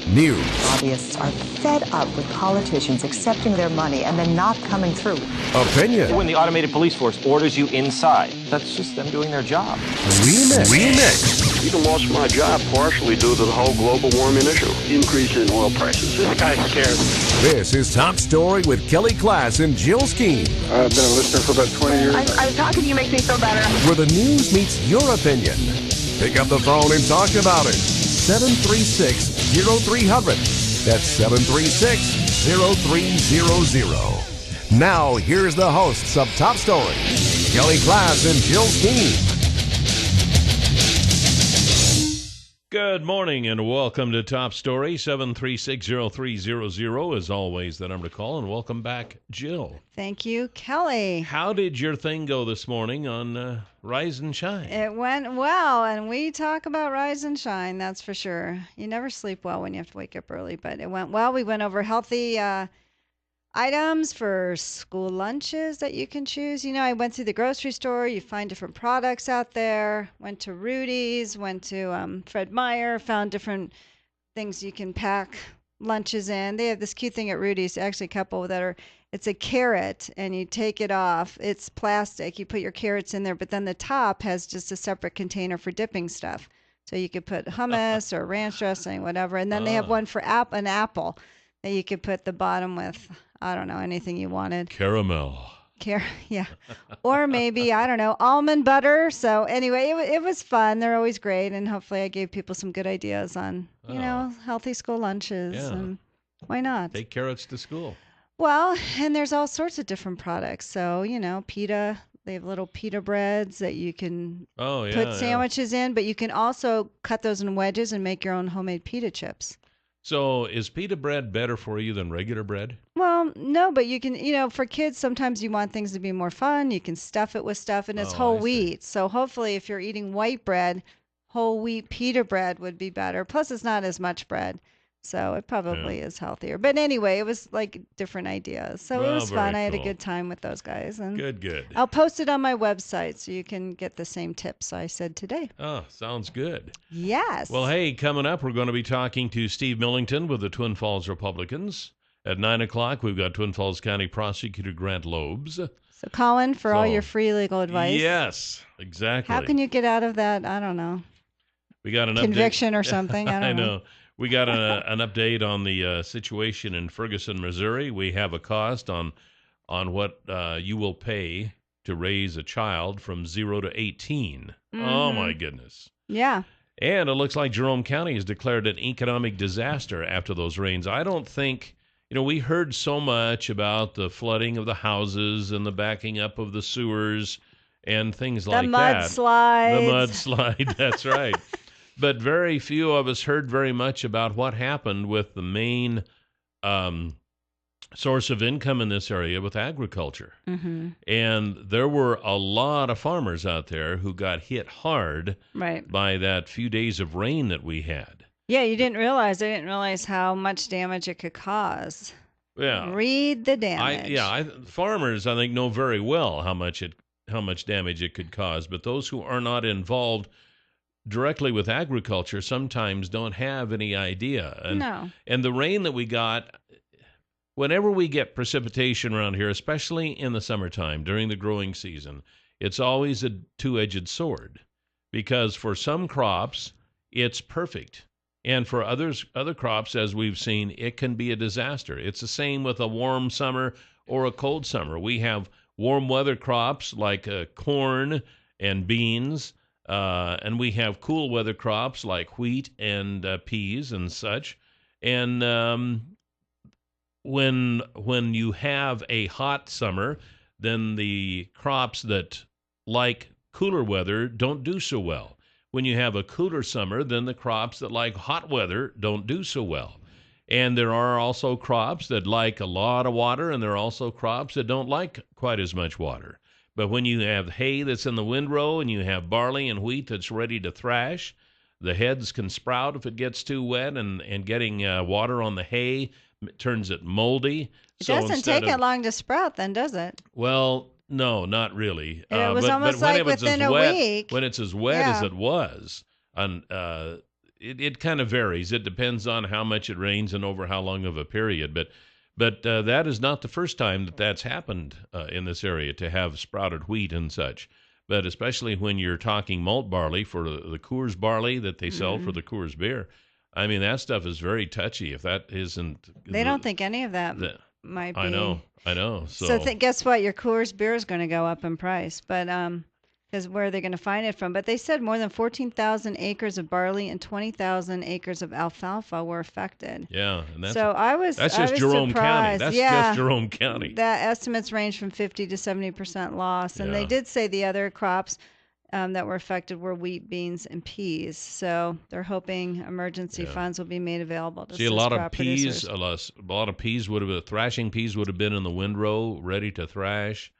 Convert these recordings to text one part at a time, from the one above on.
news, Lobbyists are fed up with politicians accepting their money and then not coming through. opinion, When the automated police force orders you inside, that's just them doing their job. remix. Even lost my job partially due to the whole global warming issue. Increase in oil prices. This guy's scared. This is Top Story with KLIXcast and Jill Skeen, I've been a listener for about 20 years. I'm talking to you makes me feel better. where the news meets your opinion. Pick up the phone and talk about it. 736-0300. That's 736-0300. Now, here's the hosts of Top Story, KLIXcast and Jill Skeen. Good morning and welcome to Top Story. 736-0300 is always the number to call. And welcome back, Jill. Thank you, Kelly. How did your thing go this morning on Rise and Shine? It went well, and we talk about rise and shine, that's for sure. You never sleep well when you have to wake up early, but it went well. We went over healthy items for school lunches that you can choose. You know, I went through the grocery store. You find different products out there. Went to Rudy's, went to Fred Meyer, found different things you can pack lunches in. They have this cute thing at Rudy's, actually a couple that are, it's a carrot, and you take it off. It's plastic. You put your carrots in there, but then the top has just a separate container for dipping stuff. So you could put hummus or ranch dressing, whatever. And then they have one for an apple that you could put the bottom with, I don't know, anything you wanted. Caramel. Yeah. Or maybe, I don't know, almond butter. So anyway, it was fun. They're always great. And hopefully I gave people some good ideas on, you know, healthy school lunches. Yeah. And why not? Take carrots to school. Well, and there's all sorts of different products. So, you know, pita, they have little pita breads that you can put sandwiches in, but you can also cut those in wedges and make your own homemade pita chips. So is pita bread better for you than regular bread? Well, no, but you can, you know, for kids, sometimes you want things to be more fun. You can stuff it with stuff, and it's whole wheat. So hopefully if you're eating white bread, whole wheat pita bread would be better. Plus, it's not as much bread. So it probably is healthier. But anyway, it was like different ideas. So it was fun. I had a good time with those guys. And Good. I'll post it on my website so you can get the same tips I said today. Oh, sounds good. Yes. Well, hey, coming up, we're going to be talking to Steve Millington with the Twin Falls Republicans. At 9 o'clock, we've got Twin Falls County Prosecutor Grant Loebs. So call in for all your free legal advice. Yes, exactly. How can you get out of that? I don't know. We got an conviction or something. I don't know. I know. We got an update on the situation in Ferguson, Missouri. We have a cost on what you will pay to raise a child from 0 to 18. Mm-hmm. Oh, my goodness. Yeah. And it looks like Jerome County has declared an economic disaster after those rains. I don't think, you know, we heard so much about the flooding of the houses and the backing up of the sewers and things like that. The mudslide, that's right. But very few of us heard very much about what happened with the main source of income in this area with agriculture. Mm-hmm. And there were a lot of farmers out there who got hit hard by that few days of rain that we had. Yeah, I didn't realize how much damage it could cause. Yeah. Read the damage. Farmers, I think, know very well how much damage it could cause. But those who are not involved directly with agriculture sometimes don't have any idea. And the rain that we got, whenever we get precipitation around here, especially in the summertime during the growing season, it's always a two-edged sword, because for some crops it's perfect, and for other crops, as we've seen, it can be a disaster. It's the same with a warm summer or a cold summer. We have warm weather crops like corn and beans. And we have cool weather crops like wheat and peas and such. And when you have a hot summer, then the crops that like cooler weather don't do so well. When you have a cooler summer, then the crops that like hot weather don't do so well. And there are also crops that like a lot of water, and there are also crops that don't like quite as much water. But when you have hay that's in the windrow and you have barley and wheat that's ready to thrash, the heads can sprout if it gets too wet, and getting water on the hay turns it moldy. It doesn't take it long to sprout then, does it? Well, no, not really. It was almost like within a week. When it's as wet as it was, it kind of varies. It depends on how much it rains and over how long of a period. But that is not the first time that that's happened in this area, to have sprouted wheat and such. But especially when you're talking malt barley for the Coors barley that they sell for the Coors beer, I mean, that stuff is very touchy. If that isn't... They don't think any of that might be... I know. So guess what? Your Coors beer is going to go up in price. But because where are they going to find it from? But they said more than 14,000 acres of barley and 20,000 acres of alfalfa were affected. Yeah, and that's just Jerome County. Surprised. That's just Jerome County. That estimates range from 50 to 70% loss, and they did say the other crops that were affected were wheat, beans, and peas. So they're hoping emergency funds will be made available to a lot of crop peas. producers. A lot of peas would have been thrashing peas would have been in the windrow, ready to thrash.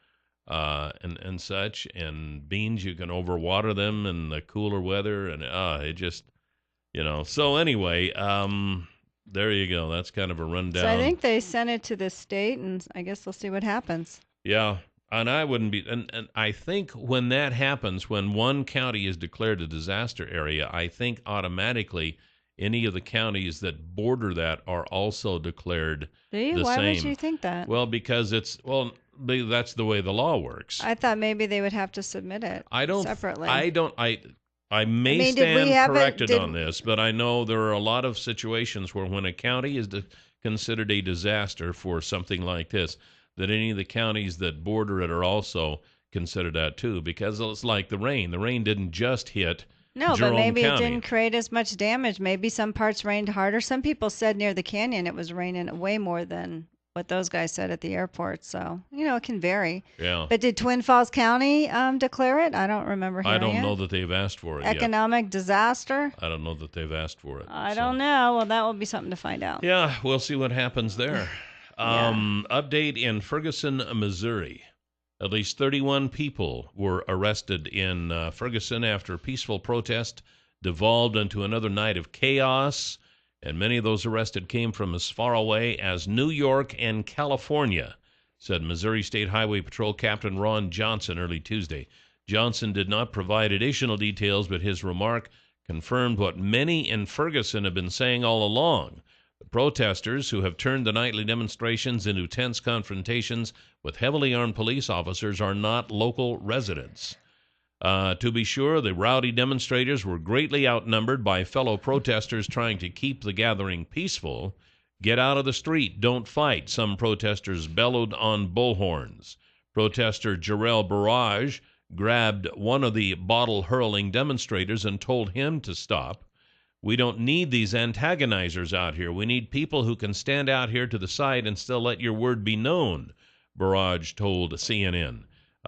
And such, and beans, you can overwater them in the cooler weather, and it just, So anyway, there you go. That's kind of a rundown. So I think they sent it to the state, and I guess we'll see what happens. Yeah, and I wouldn't be, and I think when that happens, when one county is declared a disaster area, I think automatically any of the counties that border that are also declared the same. Why would you think that? Well, because that's the way the law works. I thought maybe they would have to submit it separately. I may stand corrected on this, but I know there are a lot of situations where when a county is considered a disaster for something like this, that any of the counties that border it are also considered that too, because it's like the rain. The rain didn't just hit Jerome but maybe County. It didn't create as much damage. Maybe some parts rained harder. Some people said near the canyon it was raining way more than what those guys said at the airport. So, it can vary. Yeah. But did Twin Falls County declare it? I don't remember hearing I don't it. know that they've asked for it Economic disaster? I don't know that they've asked for it. I don't know. Well, that will be something to find out. Yeah, we'll see what happens there. Update in Ferguson, Missouri. At least 31 people were arrested in Ferguson after a peaceful protest devolved into another night of chaos. And many of those arrested came from as far away as New York and California, said Missouri State Highway Patrol Captain Ron Johnson early Tuesday. Johnson did not provide additional details, but his remark confirmed what many in Ferguson have been saying all along. The protesters, who have turned the nightly demonstrations into tense confrontations with heavily armed police officers, are not local residents. To be sure, the rowdy demonstrators were greatly outnumbered by fellow protesters trying to keep the gathering peaceful. Get out of the street, don't fight, some protesters bellowed on bullhorns. Protester Jarrell Barrage grabbed one of the bottle-hurling demonstrators and told him to stop. We don't need these antagonizers out here. We need people who can stand out here to the side and still let your word be known, Barrage told CNN.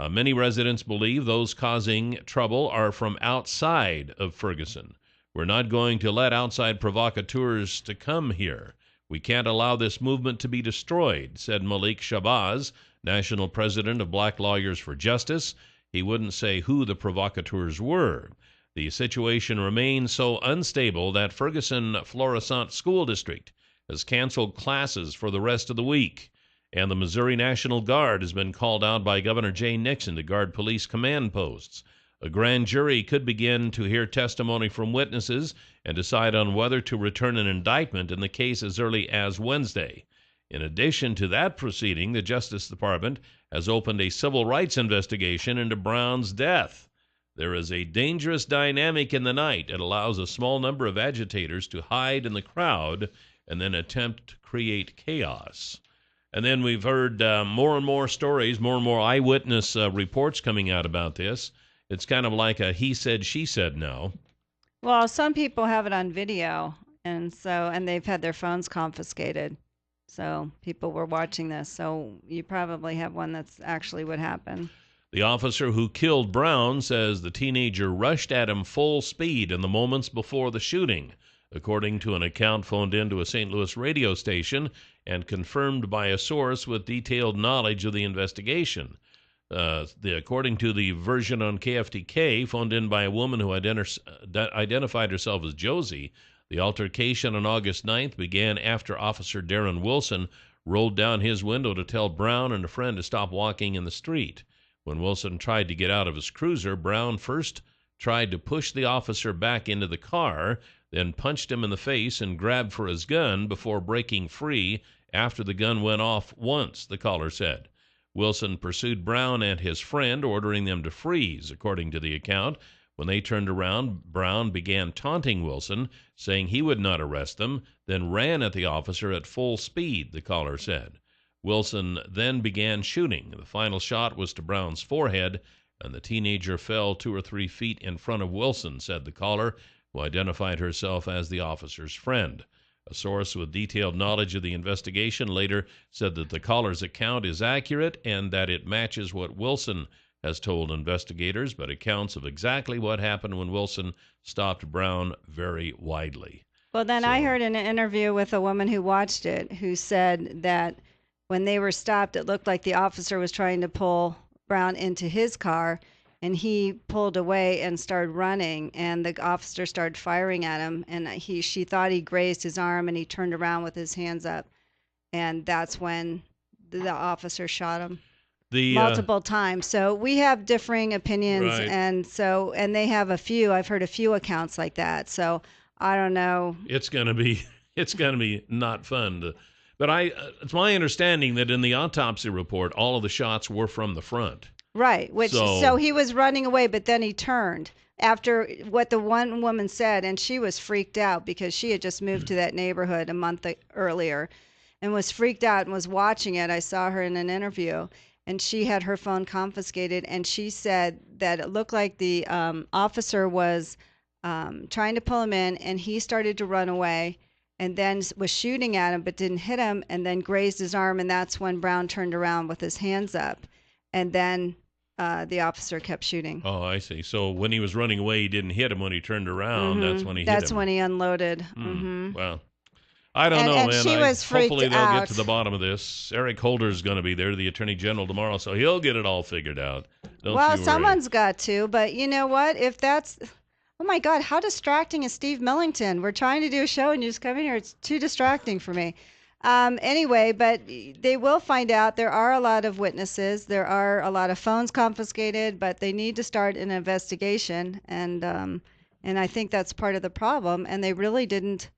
Many residents believe those causing trouble are from outside of Ferguson. We're not going to let outside provocateurs to come here. We can't allow this movement to be destroyed, said Malik Shabazz, national president of Black Lawyers for Justice. He wouldn't say who the provocateurs were. The situation remains so unstable that Ferguson Florissant School District has canceled classes for the rest of the week. And the Missouri National Guard has been called out by Governor Jay Nixon to guard police command posts. A grand jury could begin to hear testimony from witnesses and decide on whether to return an indictment in the case as early as Wednesday. In addition to that proceeding, the Justice Department has opened a civil rights investigation into Brown's death. There is a dangerous dynamic in the night. It allows a small number of agitators to hide in the crowd and then attempt to create chaos. And then we've heard more and more stories, more and more eyewitness reports coming out about this. It's kind of like a he said, she said now. Well, some people have it on video, and they've had their phones confiscated. So people were watching this. So you probably have one that's actually what happened. The officer who killed Brown says the teenager rushed at him full speed in the moments before the shooting, according to an account phoned into a St. Louis radio station and confirmed by a source with detailed knowledge of the investigation. According to the version on KFTK, phoned in by a woman who identified herself as Josie, the altercation on August 9th began after Officer Darren Wilson rolled down his window to tell Brown and a friend to stop walking in the street. When Wilson tried to get out of his cruiser, Brown first tried to push the officer back into the car, then punched him in the face and grabbed for his gun before breaking free after the gun went off once, the caller said. Wilson pursued Brown and his friend, ordering them to freeze, according to the account. When they turned around, Brown began taunting Wilson, saying he would not arrest them, then ran at the officer at full speed, the caller said. Wilson then began shooting. The final shot was to Brown's forehead, and the teenager fell 2 or 3 feet in front of Wilson, said the caller, who identified herself as the officer's friend. A source with detailed knowledge of the investigation later said that the caller's account is accurate and that it matches what Wilson has told investigators, but accounts of exactly what happened when Wilson stopped Brown vary widely. Well, then I heard in an interview with a woman who watched it who said that when they were stopped, it looked like the officer was trying to pull Brown into his car, and he pulled away and started running, and the officer started firing at him, and she thought he grazed his arm, and he turned around with his hands up, and that's when the officer shot him multiple times. So we have differing opinions, right. and they have I've heard a few accounts like that. So I don't know. It's gonna be not fun but it's my understanding that in the autopsy report, all of the shots were from the front. Right, so he was running away, but then he turned after what the one woman said, and she was freaked out because she had just moved to that neighborhood a month earlier and was freaked out and was watching it. I saw her in an interview, and she had her phone confiscated, and she said that it looked like the officer was trying to pull him in, and he started to run away and then was shooting at him but didn't hit him, and then grazed his arm, and that's when Brown turned around with his hands up. And then the officer kept shooting. Oh, I see. So when he was running away, he didn't hit him. When he turned around, that's when he hit him. That's when he unloaded. Well, I don't know, man. She was freaked hopefully they'll out. get to the bottom of this. Eric Holder's going to be there, the Attorney General, tomorrow, so he'll get it all figured out. Don't you worry. Someone's got to. But you know what? If that's... Oh, my God. How distracting is Steve Millington? We're trying to do a show, and you just come in here. It's too distracting for me. Anyway, but they will find out. There are a lot of witnesses. There are a lot of phones confiscated, but they need to start an investigation, and I think that's part of the problem. And they really didn't.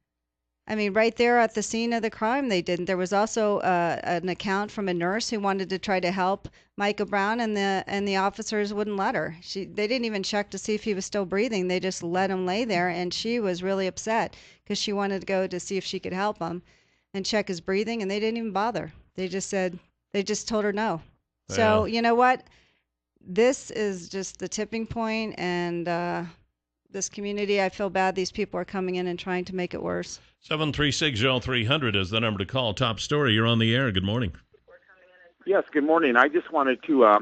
I mean, right there at the scene of the crime, they didn't. There was also an account from a nurse who wanted to try to help Micah Brown, and the officers wouldn't let her. They didn't even check to see if he was still breathing. They just let him lay there, and she was really upset because she wanted to go to see if she could help him and check his breathing, and they didn't even bother. They just told her no. Yeah. So you know what? This is just the tipping point, and this community, I feel bad. These people are coming in and trying to make it worse. 736-0300 is the number to call. Top story. You're on the air. Good morning. Yes, good morning. I just wanted to, I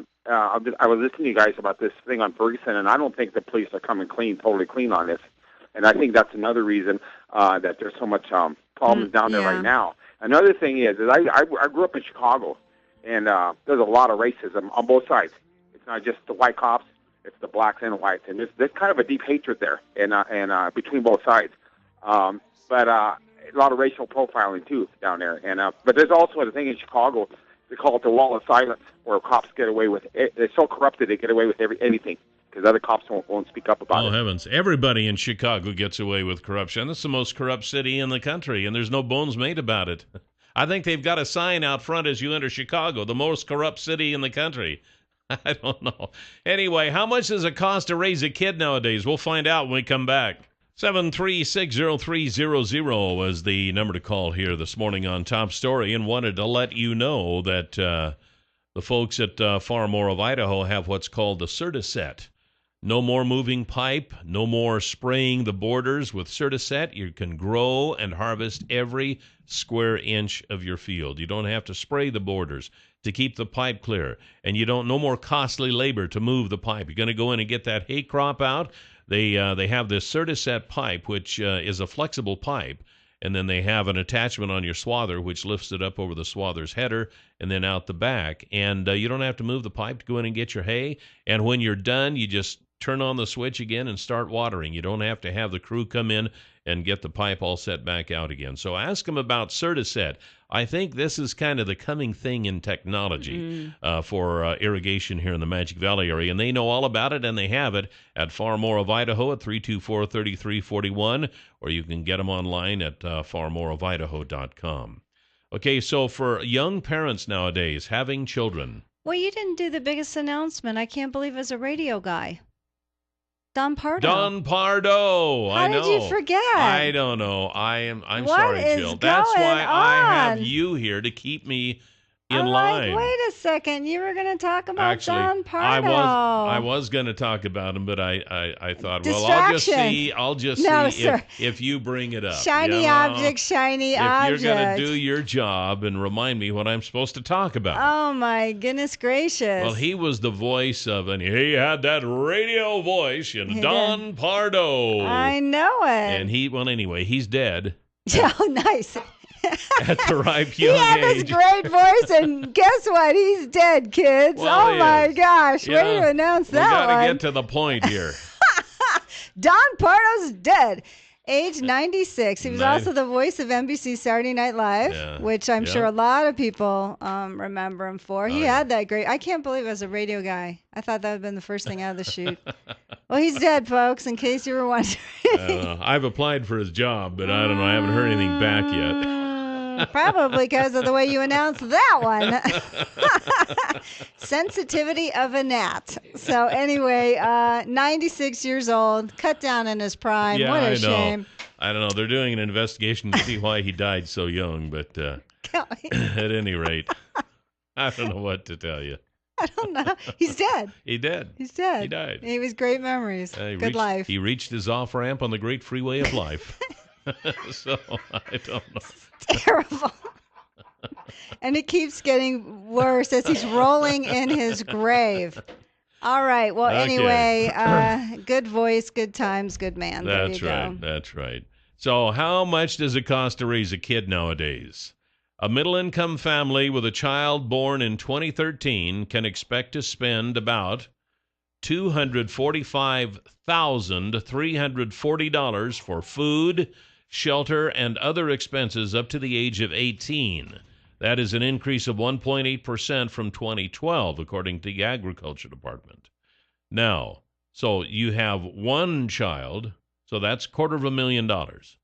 was listening to you guys about this thing on Ferguson, and I don't think the police are coming totally clean on this. And I think that's another reason that there's so much problems down there right now. Another thing is I grew up in Chicago, and there's a lot of racism on both sides. It's not just the white cops; it's the blacks and the whites, and there's kind of a deep hatred there, and between both sides. But a lot of racial profiling too down there, and but there's also the thing in Chicago. They call it the wall of silence, where cops get away with it. They're so corrupted they get away with anything, because other cops won't speak up about it. Oh, heavens. Everybody in Chicago gets away with corruption. It's the most corrupt city in the country, and there's no bones made about it. I think they've got a sign out front as you enter Chicago, the most corrupt city in the country. I don't know. Anyway, how much does it cost to raise a kid nowadays? We'll find out when we come back. 7360300 was the number to call here this morning on Top Story, and wanted to let you know that the folks at Far More of Idaho have what's called the Certiset. No more moving pipe, no more spraying the borders. With Certiset, you can grow and harvest every square inch of your field. You don't have to spray the borders to keep the pipe clear, and no more costly labor to move the pipe. You're going to go in and get that hay crop out. They have this Certiset pipe, which is a flexible pipe, and then they have an attachment on your swather, which lifts it up over the swather's header and then out the back. And you don't have to move the pipe to go in and get your hay. And when you're done, you just turn on the switch again and start watering. You don't have to have the crew come in and get the pipe all set back out again. So ask them about Certiset. I think this is kind of the coming thing in technology for irrigation here in the Magic Valley area, and they know all about it, and they have it at Far More of Idaho at 324-3341, or you can get them online at farmoreofidaho.com. Okay, so for young parents nowadays having children. Well, you didn't do the biggest announcement. I can't believe as a radio guy. Don Pardo. Don Pardo. How did you forget? I don't know. I'm what sorry, is Jill. That's why on? I have you here to keep me in line. Wait a second. You were going to talk about Don Pardo. I was going to talk about him, but I thought, well, I'll just see if you bring it up. Shiny object, shiny object. If you're going to do your job and remind me what I'm supposed to talk about. Oh, my goodness gracious. Well, he was the voice of, and he had that radio voice, Don Pardo. I know it. And anyway, he's dead. Oh, nice. At the ripe young age. He had this great voice, and guess what? He's dead, kids. Well, my gosh. Way to announce that one. We got to get to the point here. Don Pardo's dead. Age 96. He was also the voice of NBC Saturday Night Live, which I'm sure a lot of people remember him for. He had that great... I can't believe as a radio guy. I thought that would have been the first thing out of the chute. Well, he's dead, folks, in case you were wondering. I've applied for his job, but I don't know. I haven't heard anything back yet. Probably because of the way you announced that one. Sensitivity of a gnat. So anyway, 96 years old, cut down in his prime. Yeah, what a shame. I don't know. They're doing an investigation to see why he died so young, but at any rate, I don't know what to tell you. I don't know. He's dead. He's dead. He died. He was great memories. Good life. He reached his off-ramp on the great freeway of life. So, I don't know. Terrible. And it keeps getting worse as he's rolling in his grave. All right. Well, anyway, good voice, good times, good man. That's right. That's right. So how much does it cost to raise a kid nowadays? A middle-income family with a child born in 2013 can expect to spend about $245,340 for food, shelter, and other expenses up to the age of 18. That is an increase of 1.8% from 2012, according to the Agriculture Department. Now, so you have one child, so that's $250,000.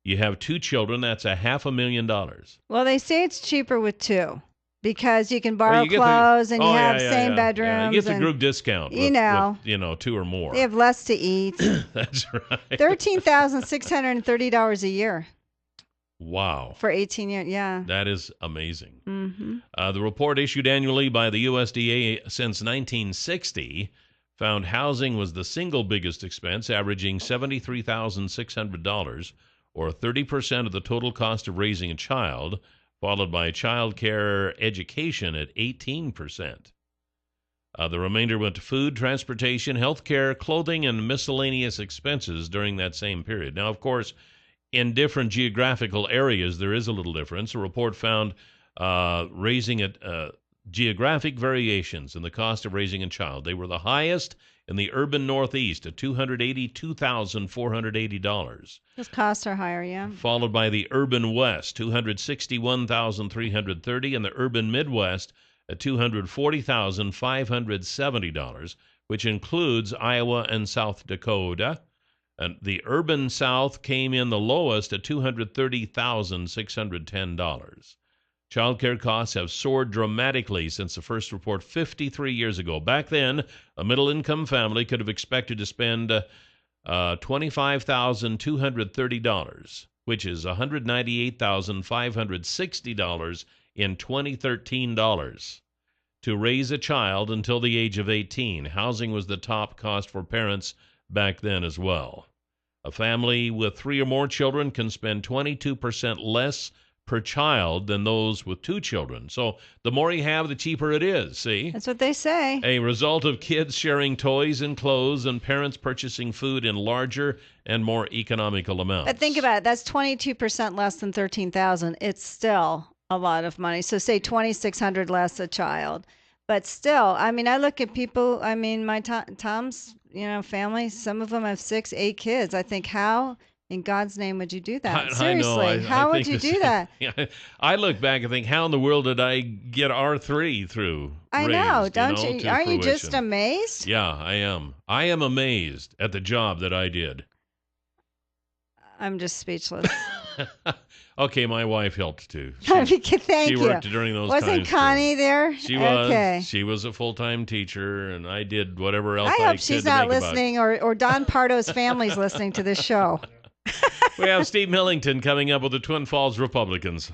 You have two children, that's $500,000. Well, they say it's cheaper with two because you can borrow clothes and you have same bedrooms. Yeah. You get the group discount with, two or more. They have less to eat. That's right. $13,630 a year. Wow. For 18 years, yeah. That is amazing. Mm-hmm. The report issued annually by the USDA since 1960 found housing was the single biggest expense, averaging $73,600, or 30% of the total cost of raising a child, followed by child care education at 18%. The remainder went to food, transportation, health care, clothing, and miscellaneous expenses during that same period. Now, of course, in different geographical areas, there is a little difference. A report found geographic variations in the cost of raising a child. They were the highest in the urban Northeast at $282,480. Those costs are higher, yeah. Followed by the urban West, $261,330, and the urban Midwest at $240,570, which includes Iowa and South Dakota. And the urban South came in the lowest at $230,610. Child care costs have soared dramatically since the first report 53 years ago. Back then, a middle-income family could have expected to spend $25,230, which is $198,560 in 2013 dollars, to raise a child until the age of 18. Housing was the top cost for parents back then as well. A family with 3 or more children can spend 22% less per child than those with 2 children. So the more you have, the cheaper it is, see? That's what they say. A result of kids sharing toys and clothes and parents purchasing food in larger and more economical amounts. But think about it. That's 22% less than $13,000. It's still a lot of money. So say $2,600 less a child. But still, I mean, I look at people. I mean, my Tom's, family. Some of them have 6, 8 kids. I think, how in God's name would you do that? Seriously, I know. How would you do that? I look back and think, how in the world did I get R3 through? I know, don't you? Aren't you just amazed? Yeah, I am. I am amazed at the job that I did. I'm just speechless. Okay, my wife helped too. Thank you. She worked during those times. Wasn't Connie there? She was. Okay. She was a full-time teacher, and I did whatever else I hope she's not listening, or Don Pardo's family's listening to this show. We have Steve Millington coming up with the Twin Falls Republicans.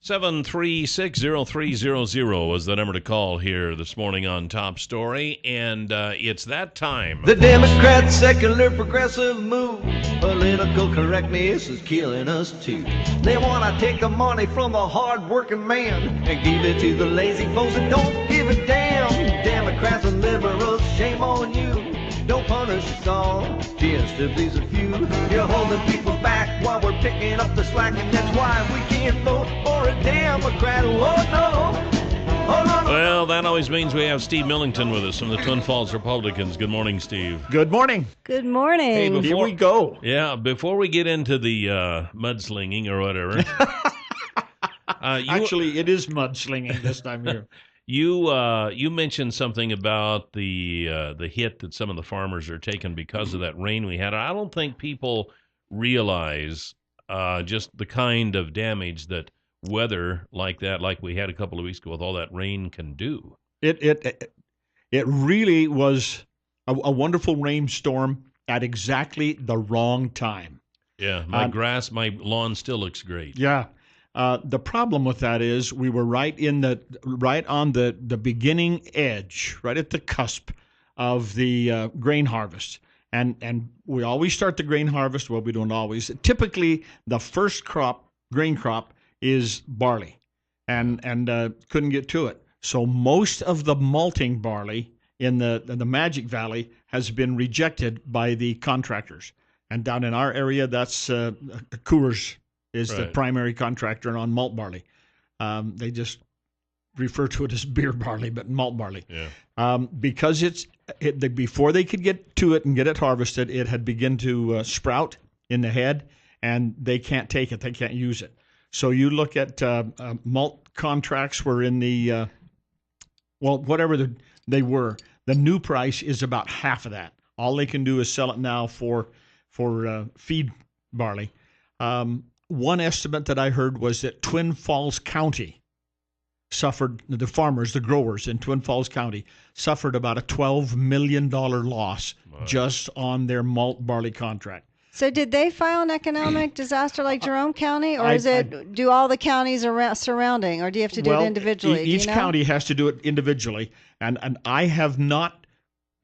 736-0300 was the number to call here this morning on Top Story, and it's that time. The Democrats' secular progressive move, political correctness is killing us too. They want to take the money from the hard-working man and give it to the lazy folks that don't give a damn. Democrats and liberals, shame on you. Don't punish us all, just to please a few. You're holding people back while we're picking up the slack, and that's why we can't vote for a Democrat. Oh no! Oh no! Well, that always means we have Steve Millington with us from the Twin Falls Republicans. Good morning, Steve. Good morning. Good morning. Hey, Here we go. Yeah, before we get into the mudslinging or whatever. Actually, it is mudslinging this time of year. You mentioned something about the hit that some of the farmers are taking because of that rain we had. I don't think people realize just the kind of damage that weather like that, like we had a couple of weeks ago with all that rain, can do. It really was a wonderful rainstorm at exactly the wrong time. Yeah, my lawn still looks great. Yeah. The problem with that is we were right on the beginning edge, right at the cusp of the grain harvest. And we always start the grain harvest. Well, we don't always. Typically, the first grain crop is barley, and couldn't get to it. So most of the malting barley in the Magic Valley has been rejected by the contractors. And down in our area, that's Coors is the primary contractor on malt barley. They just refer to it as beer barley, but malt barley. Yeah. Because before they could get to it and get it harvested, it had begun to sprout in the head, and they can't take it. They can't use it. So you look at malt contracts were in the, whatever they were. The new price is about half of that. All they can do is sell it now for feed barley. One estimate that I heard was that Twin Falls County suffered, the farmers, the growers in Twin Falls County, suffered about a $12 million loss just on their malt barley contract. So did they file an economic disaster like Jerome County, or do all the counties surrounding, or do you have to do it individually? Each county has to do it individually, and I have not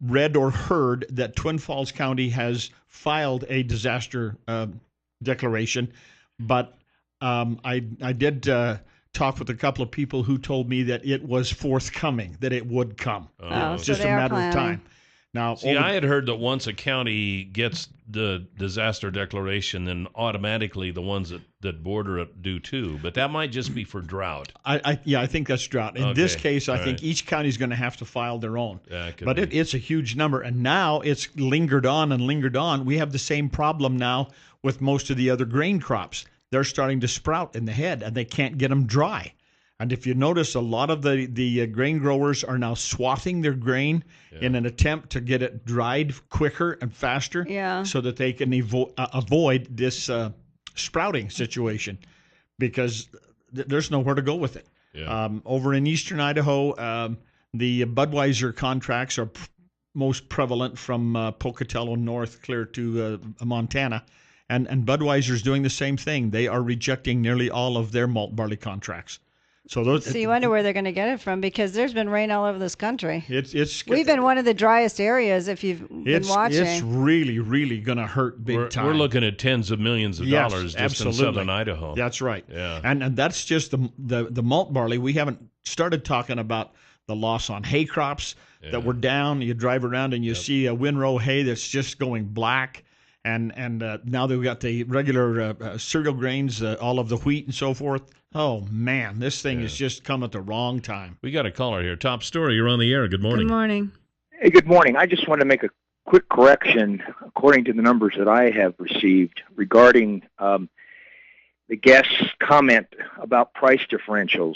read or heard that Twin Falls County has filed a disaster declaration. But I did talk with a couple of people who told me that it was forthcoming, that it would come. It's just a matter of time. Now, see, I had heard that once a county gets the disaster declaration, then automatically the ones that border it do too. But that might just be for drought. I think that's drought. In this case, I think each county is going to have to file their own. But it's a huge number. And now it's lingered on and lingered on. We have the same problem now with most of the other grain crops. They're starting to sprout in the head, and they can't get them dry. And if you notice, a lot of the grain growers are now swathing their grain in an attempt to get it dried quicker and faster so that they can avoid this sprouting situation, because there's nowhere to go with it. Yeah. Over in eastern Idaho, the Budweiser contracts are most prevalent from Pocatello north clear to Montana. And Budweiser's doing the same thing. They are rejecting nearly all of their malt barley contracts. So you wonder where they're going to get it from, because there's been rain all over this country. We've been one of the driest areas if you've been watching. It's really, really going to hurt big time. We're looking at tens of millions of dollars just in southern Idaho. That's right. Yeah. And that's just the malt barley. We haven't started talking about the loss on hay crops that were down. You drive around and you see a windrow hay that's just going black. and now they've got the regular cereal grains, all of the wheat and so forth. Oh, man, this thing has just come at the wrong time. We got a caller here. Top story, you're on the air. Good morning. Good morning. Hey, good morning. I just want to make a quick correction according to the numbers that I have received regarding the guest's comment about price differentials.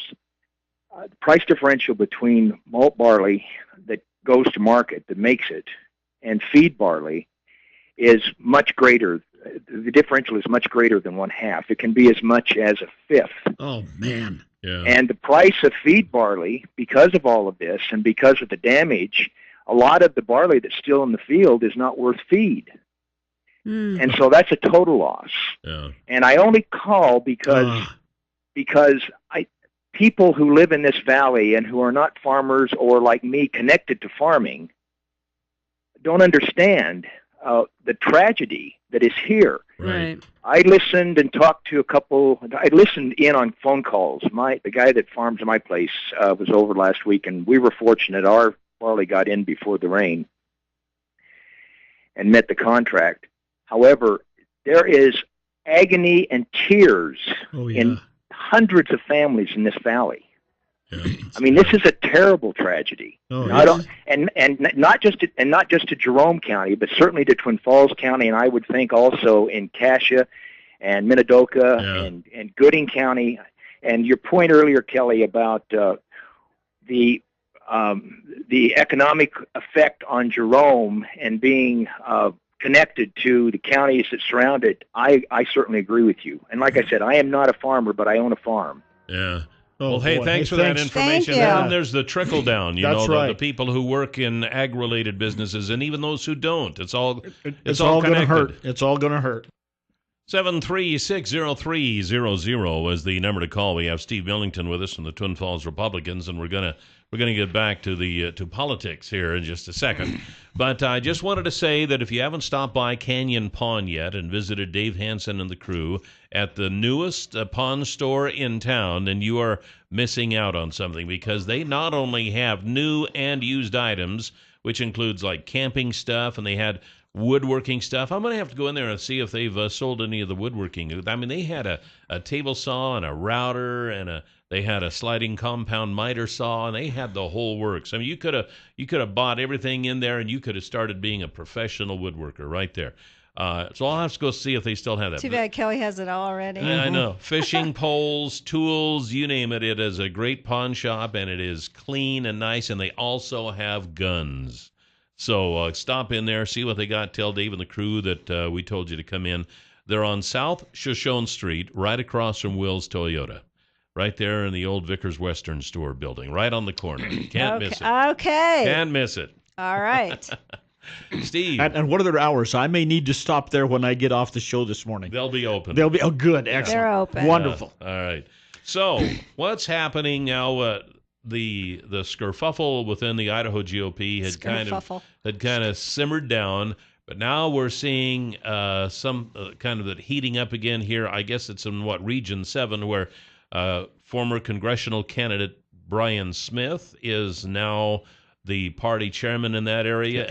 The price differential between malt barley that goes to market, that makes it, and feed barley is much greater. The differential is much greater than 1/2. It can be as much as 1/5. Oh, man. Yeah. And the price of feed barley, because of all of this and because of the damage, a lot of the barley that's still in the field is not worth feed. And so that's a total loss. Yeah. And I only call because people who live in this valley and who are not farmers or like me connected to farming don't understand the tragedy that is here. Right. I listened and talked to I listened in on phone calls. The guy that farms my place was over last week, and we were fortunate. Our barley got in before the rain and met the contract. However, there is agony and tears in hundreds of families in this valley. Yeah, I mean, this is a terrible tragedy. Oh, and not just to Jerome County, but certainly to Twin Falls County, and I would think also in Cassia and Minidoka and Gooding County. And your point earlier, Kelly, about the economic effect on Jerome and being connected to the counties that surround it, I certainly agree with you. And like I said, I am not a farmer, but I own a farm. Yeah. Oh, well, hey, boy. thanks for that information. Thank you. And then there's the trickle down, That's the right. people who work in ag-related businesses and even those who don't. It's all all going to hurt. It's all going to hurt. 7360300 is the number to call. We have Steve Millington with us from the Twin Falls Republicans, and we're gonna get back to the to politics here in just a second. But I just wanted to say that if you haven't stopped by Canyon Pawn yet and visited Dave Hansen and the crew at the newest pawn store in town, then you are missing out on something, because they not only have new and used items, which includes like camping stuff, and they had woodworking stuff. I'm going to have to go in there and see if they've sold any of the woodworking. I mean, they had a table saw and a router, and they had a sliding compound miter saw, and they had the whole works. I mean, you could have bought everything in there, and you could have started being a professional woodworker right there. So I'll have to go see if they still have that. Too bad Kelly has it all already. I know. Fishing poles, tools, you name it. It is a great pawn shop, and it is clean and nice, and they also have guns. So stop in there, see what they got. Tell Dave and the crew that we told you to come in. They're on South Shoshone Street, right across from Will's Toyota, right there in the old Vickers Western Store building, right on the corner. Can't miss it. Okay. Can't miss it. All right. Steve. And what are their hours? I may need to stop there when I get off the show this morning. They'll be open. They'll be good. Excellent. They're open. Wonderful. All right. So what's happening now? The scuffle within the Idaho GOP had kind of simmered down, but now we're seeing some kind of that heating up again here. I guess it's in Region 7, where former congressional candidate Brian Smith is now the party chairman in that area.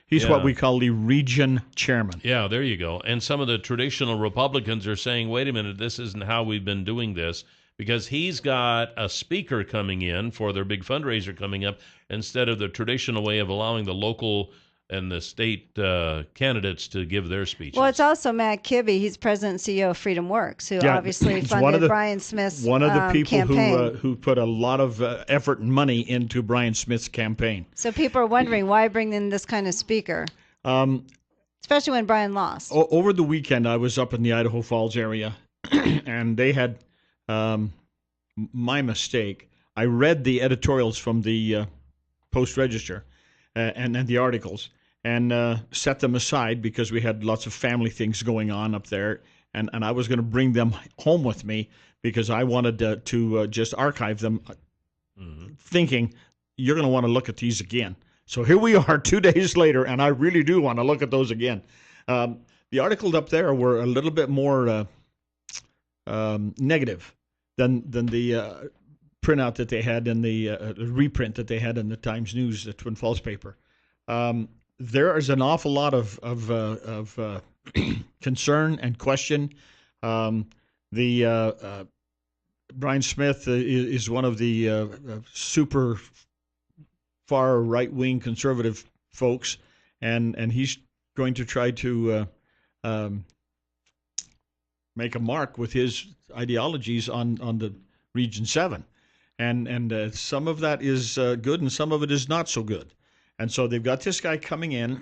He's what we call the region chairman. Yeah, there you go. And some of the traditional Republicans are saying, wait a minute, this isn't how we've been doing this, because he's got a speaker coming in for their big fundraiser coming up, instead of the traditional way of allowing the local and the state candidates to give their speeches. Well, it's also Matt Kibbe. He's president and CEO of Freedom Works, who obviously funded Brian Smith's campaign. One of the people who put a lot of effort and money into Brian Smith's campaign. So people are wondering, why bring in this kind of speaker? Especially when Brian lost. Over the weekend, I was up in the Idaho Falls area, and they had my mistake. I read the editorials from the Post-Register and the articles, and set them aside because we had lots of family things going on up there, and I was going to bring them home with me because I wanted to just archive them, thinking you're going to want to look at these again. So here we are 2 days later, and I really do want to look at those again. The articles up there were a little bit more negative than the printout that they had in the reprint that they had in the Times News, the Twin Falls paper. there is an awful lot of concern and question. Brian Smith is one of the super far right-wing conservative folks, and he's going to try to make a mark with his ideologies on the Region 7. And some of that is good and some of it is not so good. And so they've got this guy coming in.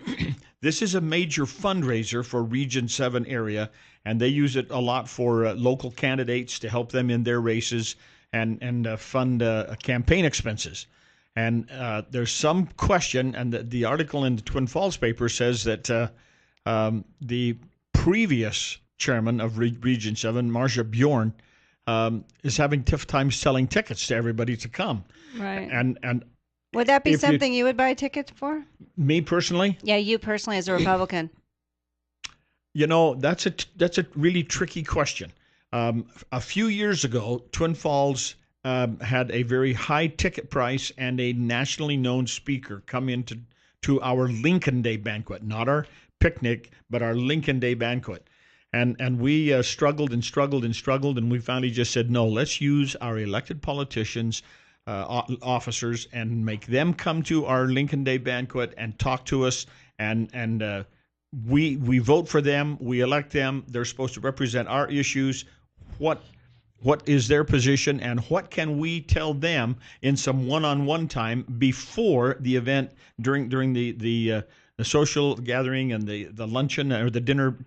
This is a major fundraiser for Region 7 area, and they use it a lot for local candidates to help them in their races and fund campaign expenses. And there's some question, and the article in the Twin Falls paper says that the previous chairman of Region 7, Marcia Bjorn, is having tough time selling tickets to everybody to come. Right. And would that be something you would buy tickets for? Me personally? Yeah, you personally as a Republican. That's a really tricky question. A few years ago, Twin Falls had a very high ticket price and a nationally known speaker come into our Lincoln Day banquet, not our picnic, but our Lincoln Day banquet. And we struggled, and we finally just said, no, let's use our elected politicians, officers, and make them come to our Lincoln Day banquet and talk to us. And we vote for them, we elect them. They're supposed to represent our issues. What is their position, and what can we tell them in some one-on-one time before the event, during the social gathering and the luncheon or the dinner,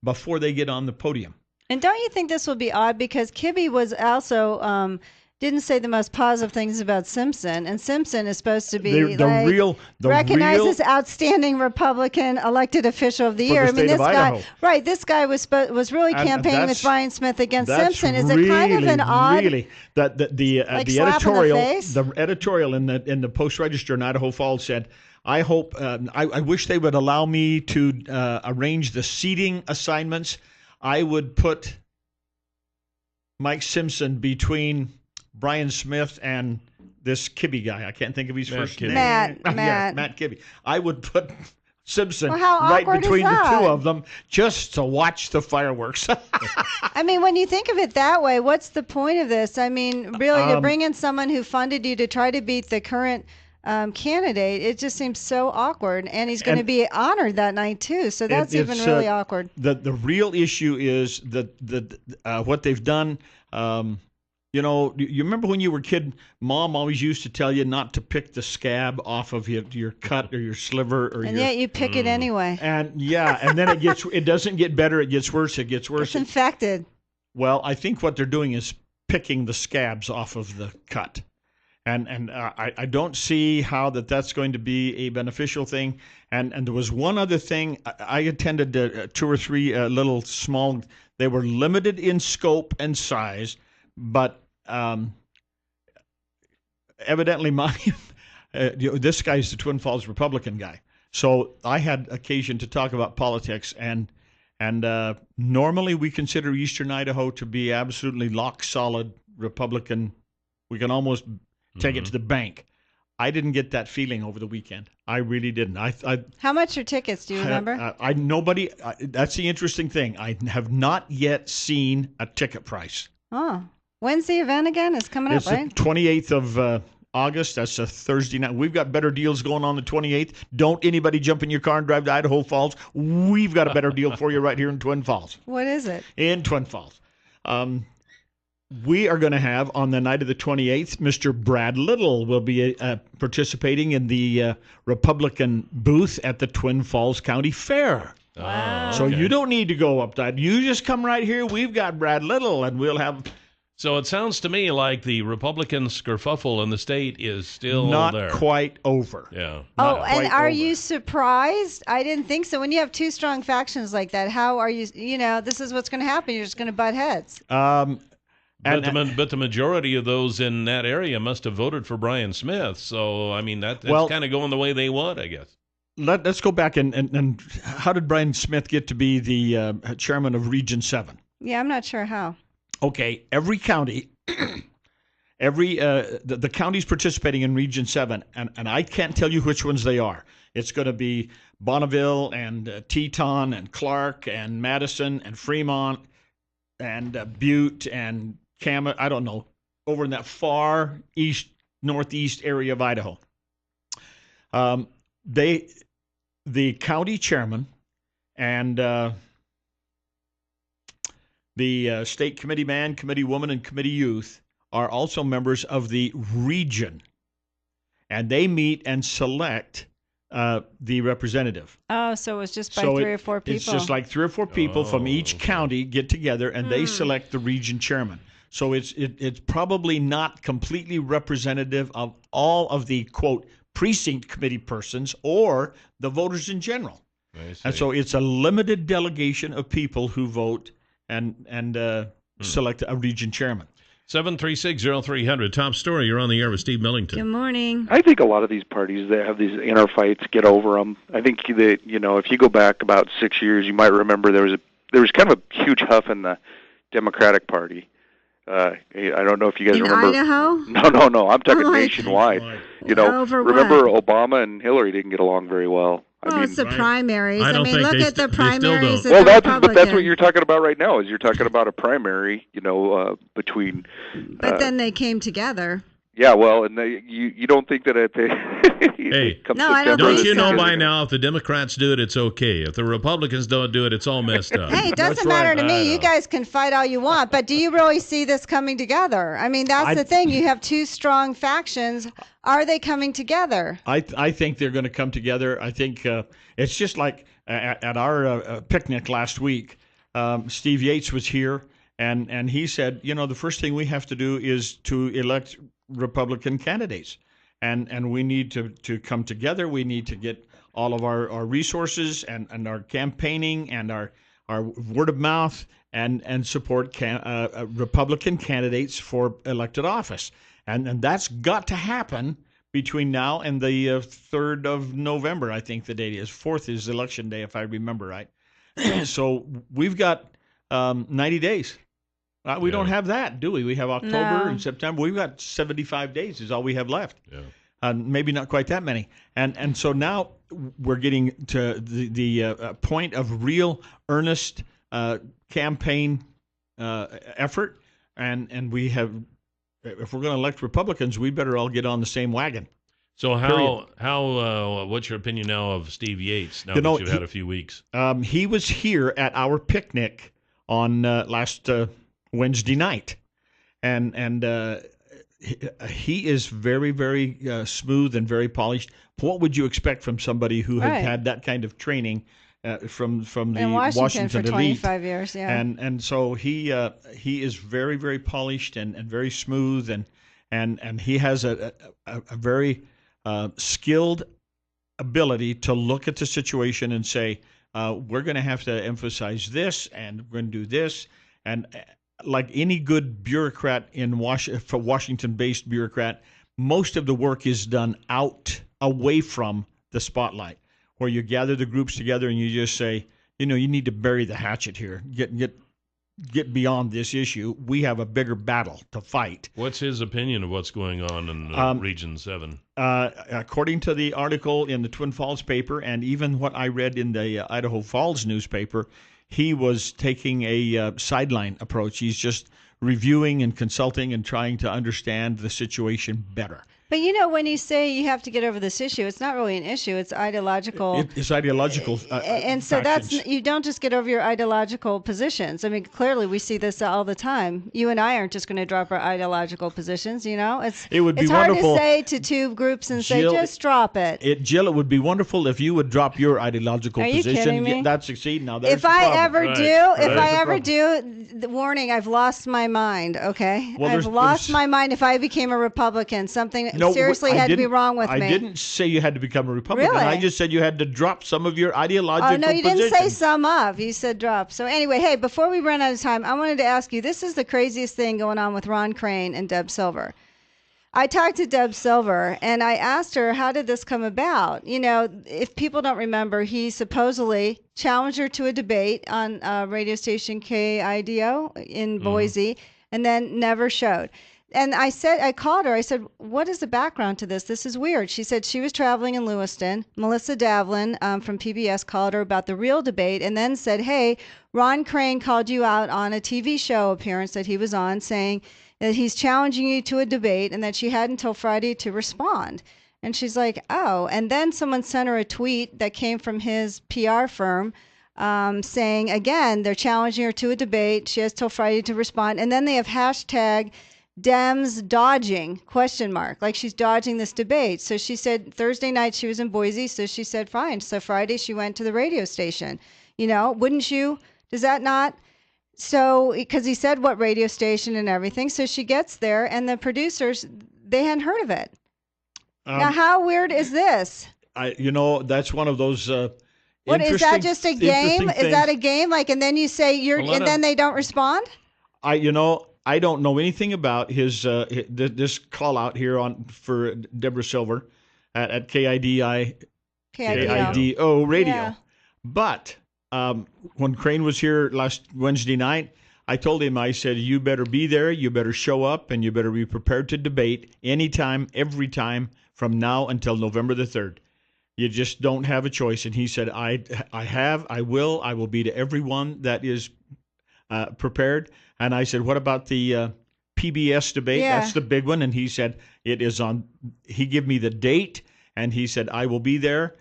before they get on the podium. And don't you think this will be odd, because Kibbe was also didn't say the most positive things about Simpson, and Simpson is supposed to be recognized as outstanding Republican elected official of the year. I mean, this guy, right? This guy was really campaigning with Brian Smith against Simpson. Is it kind of an odd? Really, the editorial in the Post Register in Idaho Falls said, I hope, I wish they would allow me to arrange the seating assignments. I would put Mike Simpson between Brian Smith and this Kibbe guy. I can't think of his first name. Matt Kibbe. I would put Simpson right between the two of them just to watch the fireworks. I mean, when you think of it that way, what's the point of this? I mean, really, to bring in someone who funded you to try to beat the current candidate, it just seems so awkward, and he's going to be honored that night too. So that's even really awkward. The real issue is that what they've done. You remember when you were a kid, Mom always used to tell you not to pick the scab off of your cut or your sliver, and yet you pick it anyway. And then it doesn't get better; it gets worse. It gets worse. It's infected. Well, I think what they're doing is picking the scabs off of the cut. And I don't see how that's going to be a beneficial thing. And there was one other thing. I attended 2 or 3 little small. They were limited in scope and size, but evidently this guy's the Twin Falls Republican guy. So I had occasion to talk about politics, and normally we consider Eastern Idaho to be absolutely lock solid Republican. We can almost take it to the bank. I didn't get that feeling over the weekend. I really didn't. How much are tickets? Do you remember? Nobody. That's the interesting thing. I have not yet seen a ticket price. Oh, when's the event again? It's coming up, right? It's the 28th of August. That's a Thursday night. We've got better deals going on the 28th. Don't anybody jump in your car and drive to Idaho Falls. We've got a better deal for you right here in Twin Falls. What is it? In Twin Falls. We are going to have, on the night of the 28th, Mr. Brad Little will be participating in the Republican booth at the Twin Falls County Fair. Wow. So you don't need to go up that. You just come right here. We've got Brad Little, and we'll have... So it sounds to me like the Republican skerfuffle in the state is still not there. Not quite over. Yeah. Oh, and are you surprised? I didn't think so. When you have 2 strong factions like that, how are you, this is what's going to happen. You're just going to butt heads. But the majority of those in that area must have voted for Brian Smith. So, I mean, that's kind of going the way they want, I guess. Let's go back and how did Brian Smith get to be the chairman of Region 7? Yeah, I'm not sure how. Okay, every county, the counties participating in Region 7, and I can't tell you which ones they are. It's going to be Bonneville and Teton and Clark and Madison and Fremont and Butte and Camet, I don't know, over in that far east, northeast area of Idaho. The county chairman and the state committee man, committee woman, and committee youth are also members of the region, and they meet and select the representative. Oh, so it was just by 3 or 4 people. It's just like 3 or 4 people from each county get together, and they select the region chairman. So it's probably not completely representative of all of the, quote, precinct committee persons or the voters in general. And so it's a limited delegation of people who vote and select a region chairman. 736-0300, top story. You're on the air with Steve Millington. Good morning. I think a lot of these parties that have these inner fights get over them. I think that, if you go back about 6 years, you might remember there was kind of a huge huff in the Democratic Party. I don't know if you guys remember. Idaho? No. I'm talking nationwide. Over remember what? Obama and Hillary didn't get along very well. It's the primaries. I mean, look at the primaries. Well, but that's what you're talking about right now. Is you're talking about a primary, between. But then they came together. Yeah, well, and you don't think that hey, I don't. Don't you know by now if the Democrats do it, it's okay. If the Republicans don't do it, it's all messed up. Hey, it doesn't matter to me. You guys can fight all you want, but do you really see this coming together? I mean, that's the thing. You have 2 strong factions. Are they coming together? I think they're going to come together. I think it's just like at our picnic last week. Steve Yates was here, and he said, the first thing we have to do is to elect Republican candidates, and we need to come together. We need to get all of our resources and our campaigning and our word of mouth and support Republican candidates for elected office, and that's got to happen between now and the 3rd of November. I think the date is 4th is election day, if I remember right. So we've got 90 days. We don't have that, do we? We have October and September. We've got 75 days is all we have left. Yeah. Maybe not quite that many. And so now we're getting to the point of real earnest campaign effort. And we have, if we're going to elect Republicans, we better all get on the same wagon. So what's your opinion now of Steve Yates now that you've had a few weeks? He was here at our picnic on last Wednesday night, and he is very, very smooth and very polished. What would you expect from somebody who had that kind of training from the in Washington for elite? 25 years? Yeah, and so he is very, very polished and very smooth, and he has a very skilled ability to look at the situation and say, we're going to have to emphasize this, and we're going to do this, and like any good bureaucrat in Washington-based bureaucrat, most of the work is done away from the spotlight, where you gather the groups together and you just say, you need to bury the hatchet here, get beyond this issue. We have a bigger battle to fight. What's his opinion of what's going on in Region 7? According to the article in the Twin Falls paper, and even what I read in the Idaho Falls newspaper, he was taking a sideline approach. He's just reviewing and consulting and trying to understand the situation better. But when you say you have to get over this issue, it's not really an issue. It's ideological. It's ideological. And so you don't just get over your ideological positions. I mean, clearly we see this all the time. You and I aren't just going to drop our ideological positions. It would be it's wonderful. Hard to say to 2 groups and Jill, say, just drop it. Jill, it would be wonderful if you would drop your ideological position. Are you kidding me? That's succeed. Now, there's if I ever do, the warning, I've lost my mind. Okay, well, I've lost my mind. If I became a Republican, something seriously had to be wrong with me. I didn't say you had to become a Republican. Really? I just said you had to drop some of your ideological positions. Oh, no, you didn't say some of. You said drop. So anyway, hey, before we run out of time, I wanted to ask you, this is the craziest thing going on with Ron Crane and Deb Silver. I talked to Deb Silver, and I asked her, how did this come about? If people don't remember, he supposedly challenged her to a debate on radio station KIDO in Boise, and then never showed. And I called her. I said, what is the background to this? This is weird. She said she was traveling in Lewiston. Melissa Davlin from PBS called her about the real debate and then said, hey, Ron Crane called you out on a TV show appearance that he was on saying that he's challenging you to a debate and that she had until Friday to respond. And she's like, oh. And then someone sent her a tweet that came from his PR firm saying, again, they're challenging her to a debate. She has till Friday to respond. And then they have hashtag Dems dodging, ? Like she's dodging this debate. So she said Thursday night she was in Boise, so she said fine. So Friday she went to the radio station. Wouldn't you? Does that not? So, because he said what radio station and everything. So she gets there and the producers, they hadn't heard of it. Now, how weird is this? That's one of those what is that, just a game? Is that a game? And then you say and then they don't respond? I don't know anything about his this call out here for Deborah Silver at KIDO radio. Yeah. But when Crane was here last Wednesday night, I told him, I said, you better be there, you better show up, and you better be prepared to debate anytime, every time from now until November the 3rd. You just don't have a choice. And he said, I will be to everyone that is prepared. And I said, what about the PBS debate? Yeah. That's the big one. And he said, it is on. He gave me the date, and he said, I will be there.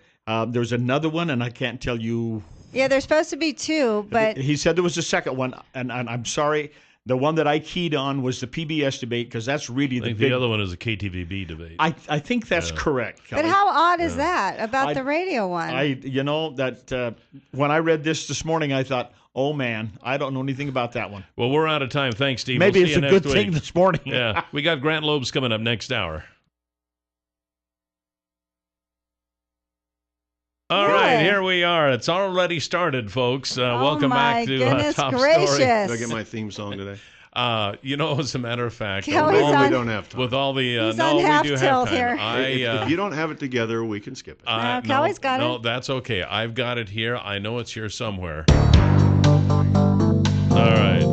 There's another one, and I can't tell you. Yeah, there's supposed to be two, but. He said there was a second one, and I'm sorry. The one that I keyed on was the PBS debate, because that's really the big. The other one is a KTVB debate. I think that's correct, Kelly. But how odd is that about the radio one? When I read this morning, I thought, oh, man, I don't know anything about that one. Well, we're out of time. Thanks, Steve. Maybe we'll it's a good thing this morning. Yeah, we got Grant Loebs coming up next hour. All right, here we are. It's already started, folks. Welcome back to Top gracious. Story. Did I get my theme song today? As a matter of fact, we don't have time. With all the he's on half we do tilt have time. Here. If you don't have it together, we can skip it. No, Kelly's got it. No, that's okay. I've got it here. I know it's here somewhere. All right.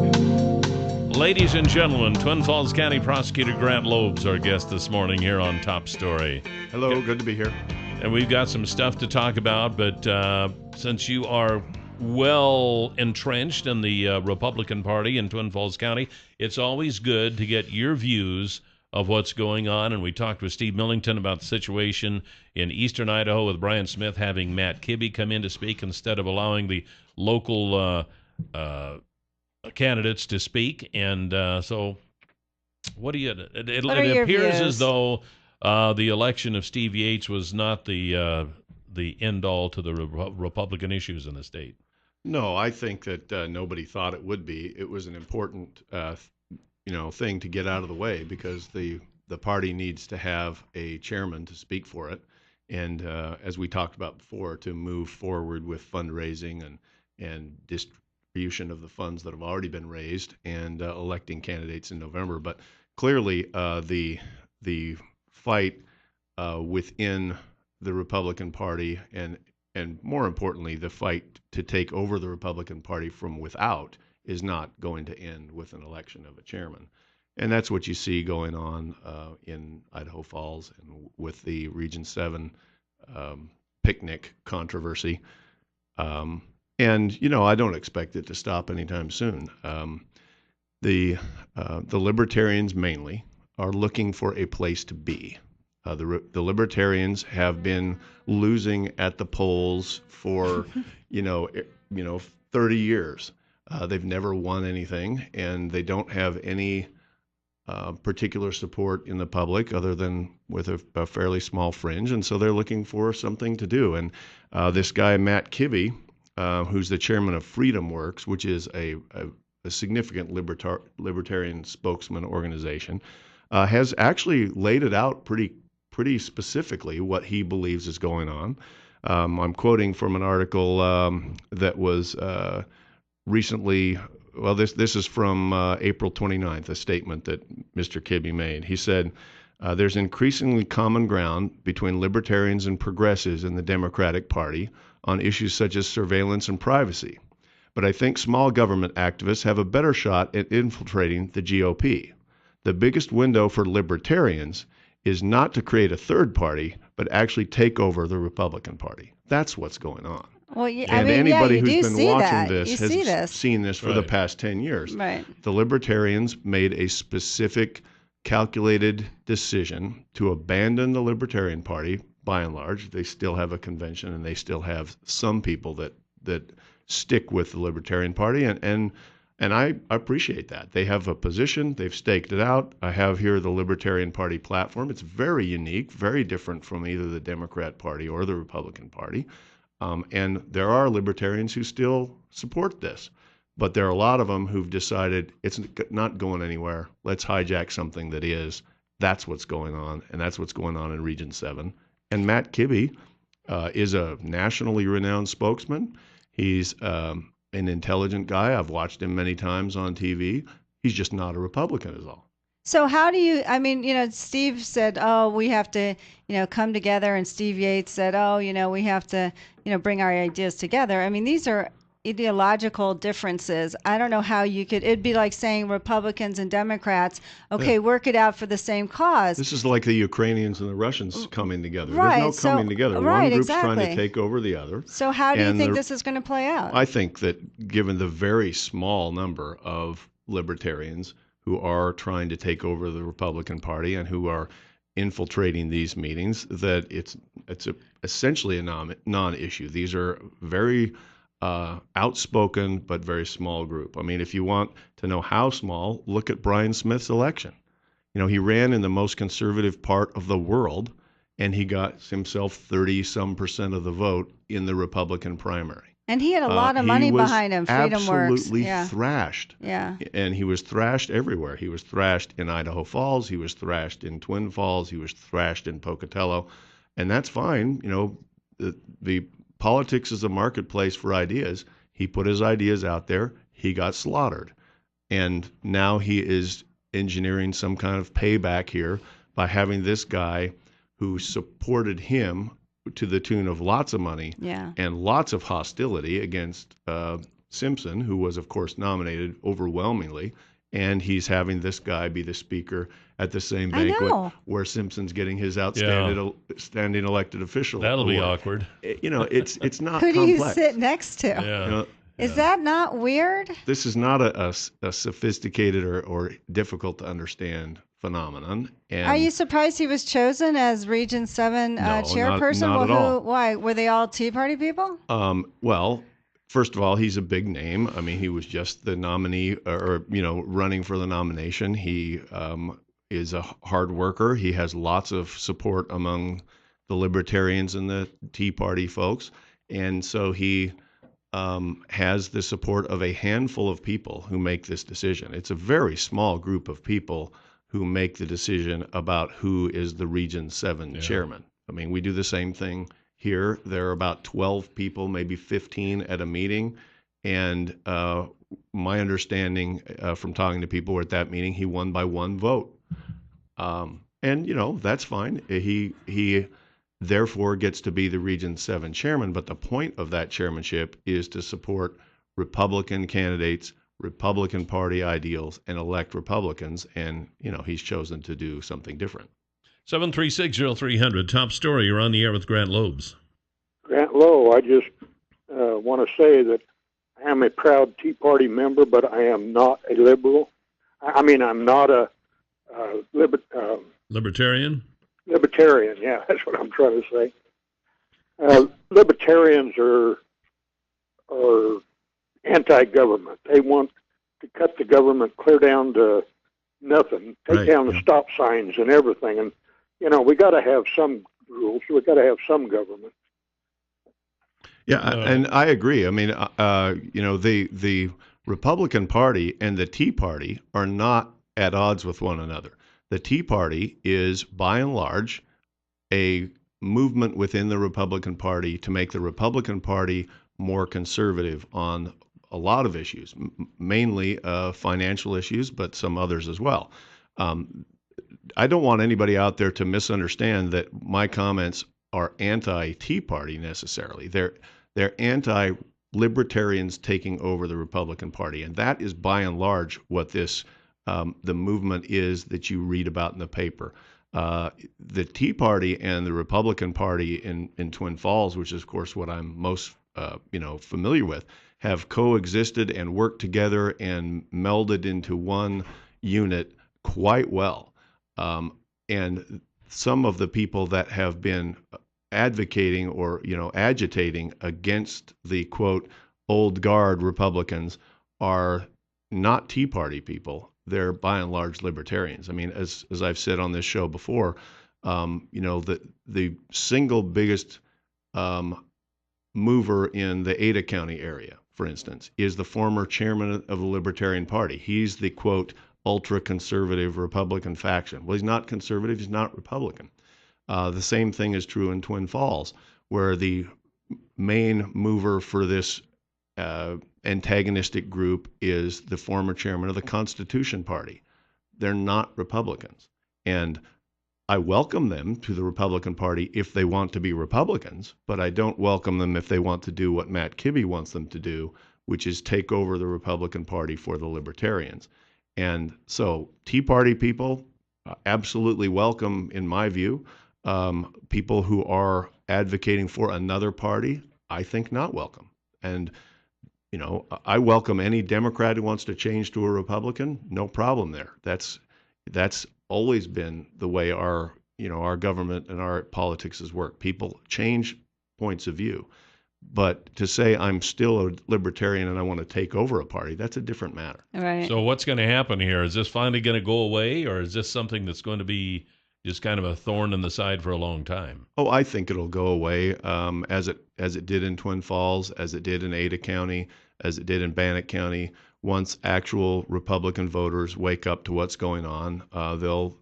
Ladies and gentlemen, Twin Falls County Prosecutor Grant Loebs, our guest this morning here on Top Story. Hello, good to be here. And we've got some stuff to talk about, but since you are well entrenched in the Republican Party in Twin Falls County, it's always good to get your views of what's going on. And we talked with Steve Millington about the situation in eastern Idaho with Brian Smith having Matt Kibbe come in to speak instead of allowing the local candidates to speak. And so what do you... It appears as though... the election of Steve Yates was not the end all to the Republican issues in the state. No, I think that nobody thought it would be. It was an important, thing to get out of the way because the party needs to have a chairman to speak for it, and as we talked about before, to move forward with fundraising and distribution of the funds that have already been raised and electing candidates in November. But clearly, the fight within the Republican Party and more importantly, the fight to take over the Republican Party from without is not going to end with an election of a chairman. And that's what you see going on in Idaho Falls and with the Region 7 picnic controversy. And, I don't expect it to stop anytime soon. The Libertarians mainly are looking for a place to be. The Libertarians have been losing at the polls for, 30 years. They've never won anything, and they don't have any particular support in the public other than with a fairly small fringe, and so they're looking for something to do. And this guy, Matt Kibbe, who's the chairman of Freedom Works, which is a significant libertarian spokesman organization, has actually laid it out pretty specifically what he believes is going on. I'm quoting from an article that was recently, well, this is from April 29th, a statement that Mr. Kibbe made. He said, there's increasingly common ground between libertarians and progressives in the Democratic Party on issues such as surveillance and privacy. But I think small government activists have a better shot at infiltrating the GOP. The biggest window for libertarians is not to create a third party, but actually take over the Republican Party. That's what's going on. Well, anybody who's been watching that. this has seen this for the past 10 years. Right. The libertarians made a specific, calculated decision to abandon the Libertarian Party. By and large, they still have a convention, and they still have some people that stick with the Libertarian Party, and I appreciate that. They have a position. They've staked it out. I have here the Libertarian Party platform. It's very unique, very different from either the Democrat Party or the Republican Party. And there are libertarians who still support this. But there are a lot of them who've decided it's not going anywhere. Let's hijack something that is. That's what's going on, and that's what's going on in Region 7. And Matt Kibbe is a nationally renowned spokesman. He's an intelligent guy. I've watched him many times on TV. He's just not a Republican is all. So how do you, Steve said, we have to, come together. And Steve Yates said, we have to, bring our ideas together. I mean, these are ideological differences. I don't know how you could, it'd be like saying Republicans and Democrats, work it out for the same cause. This is like the Ukrainians and the Russians coming together. Right. There's no coming together. Right, one group's exactly. trying to take over the other. So how do you think this is going to play out? I think that given the very small number of libertarians who are trying to take over the Republican Party and who are infiltrating these meetings, that it's essentially a non-issue. These are very outspoken but very small group. I mean, if you want to know how small, look at Brian Smith's election. He ran in the most conservative part of the world, and he got himself 30-some% of the vote in the Republican primary. And he had a lot of money behind him. Freedom Works. Absolutely thrashed. Yeah. And he was thrashed everywhere. He was thrashed in Idaho Falls. He was thrashed in Twin Falls. He was thrashed in Pocatello. And that's fine. The politics is a marketplace for ideas. He put his ideas out there. He got slaughtered. And now he is engineering some kind of payback here by having this guy who supported him to the tune of lots of money and lots of hostility against Simpson, who was, of course, nominated overwhelmingly. And he's having this guy be the speaker at the same banquet where Simpson's getting his outstanding elected official. That'll award. Be awkward. It's not Who complex. do you sit next to? Yeah. Is that not weird? This is not a sophisticated or difficult to understand phenomenon. And are you surprised he was chosen as Region 7 chairperson? Not at all. Why? Were they all Tea Party people? Well, first of all, he's a big name. I mean, he was just the nominee or running for the nomination. He is a hard worker. He has lots of support among the Libertarians and the Tea Party folks. And so he has the support of a handful of people who make this decision. It's a very small group of people who make the decision about who is the Region 7 chairman. I mean, we do the same thing here. There are about 12 people, maybe 15 at a meeting. And my understanding from talking to people who were at that meeting, he won by one vote. And, that's fine. He therefore gets to be the Region 7 chairman. But the point of that chairmanship is to support Republican candidates, Republican Party ideals, and elect Republicans. And, he's chosen to do something different. 736-0300, top story. You're on the air with Grant Loebs. Grant Lowe, I just want to say that I am a proud Tea Party member, but I am not a liberal. I'm not a Libertarian? Libertarian, yeah, that's what I'm trying to say. Libertarians are anti-government. They want to cut the government clear down to nothing, take down the stop signs and everything. And, we got to have some rules. We got to have some government. Yeah, and I agree. I mean, the Republican Party and the Tea Party are not at odds with one another. The Tea Party is, by and large, a movement within the Republican Party to make the Republican Party more conservative on a lot of issues, mainly financial issues, but some others as well. I don't want anybody out there to misunderstand that my comments are anti-Tea Party necessarily. They're anti-libertarians taking over the Republican Party, and that is by and large what this the movement is that you read about in the paper. The Tea Party and the Republican Party in Twin Falls, which is, of course, what I'm most familiar with, have coexisted and worked together and melded into one unit quite well. And some of the people that have been advocating or agitating against the quote old guard Republicans are not Tea Party people. They're by and large libertarians. I mean, as I've said on this show before, the single biggest mover in the Ada County area, for instance, is the former chairman of the Libertarian Party. He's the quote ultra-conservative Republican faction. Well, he's not conservative. He's not Republican. The same thing is true in Twin Falls, where the main mover for this antagonistic group is the former chairman of the Constitution Party. They're not Republicans. And I welcome them to the Republican Party if they want to be Republicans, but I don't welcome them if they want to do what Matt Kibbe wants them to do, which is take over the Republican Party for the Libertarians. And so Tea Party people, absolutely welcome, in my view. People who are advocating for another party, I think not welcome. And I welcome any Democrat who wants to change to a Republican. No problem there. That's always been the way our government and our politics has worked. People change points of view. But to say I'm still a libertarian and I want to take over a party, that's a different matter. Right. So what's going to happen here? Is this finally going to go away, or is this something that's going to be just kind of a thorn in the side for a long time? Oh, I think it'll go away, as it did in Twin Falls, as it did in Ada County, as it did in Bannock County. Once actual Republican voters wake up to what's going on, they'll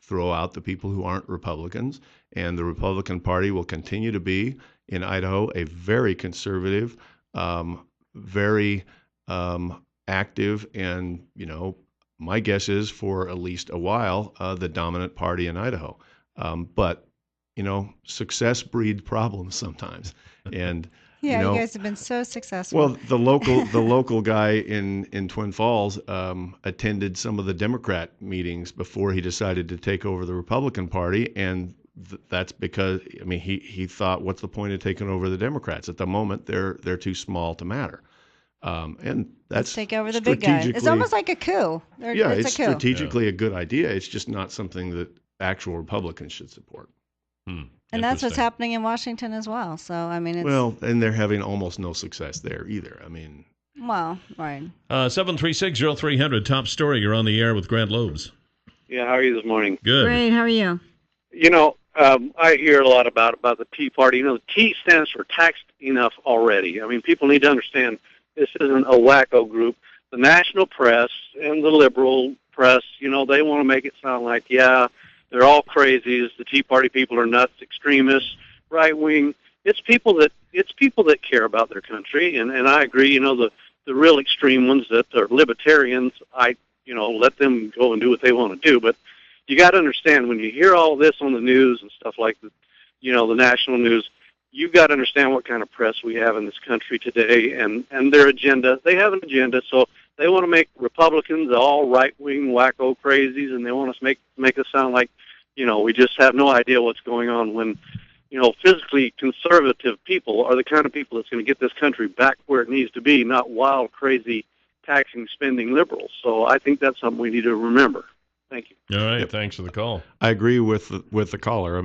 throw out the people who aren't Republicans, and the Republican Party will continue to be in Idaho a very conservative, very active, and my guess is for at least a while the dominant party in Idaho. But success breeds problems sometimes, and yeah, you guys have been so successful. Well, the local guy in Twin Falls attended some of the Democrat meetings before he decided to take over the Republican Party, and that's because he thought, what's the point of taking over the Democrats? At the moment, they're too small to matter. And that's Let's take over the big guy. It's almost like a coup. It's strategically a good idea. It's just not something that actual Republicans should support. And that's what's happening in Washington as well. So it's and they're having almost no success there either. Right. 736-0300, top story. You're on the air with Grant Loebs. Yeah, how are you this morning? Good. Great. How are you? I hear a lot about the Tea Party. The T stands for taxed enough already. People need to understand this isn't a wacko group. The national press and the liberal press, they want to make it sound like, they're all crazies. The Tea Party people are nuts, extremists, right wing. It's people that care about their country, and I agree. The real extreme ones that are libertarians, let them go and do what they want to do. But you got to understand, when you hear all this on the news and stuff like the national news, you've got to understand what kind of press we have in this country today, and their agenda. They have an agenda, so they want to make Republicans all right-wing wacko crazies, and they want us make us sound like, we just have no idea what's going on, when, physically conservative people are the kind of people that's going to get this country back where it needs to be, not wild, crazy, taxing, spending liberals. So I think that's something we need to remember. Thank you. All right. Thanks for the call. I agree with the caller.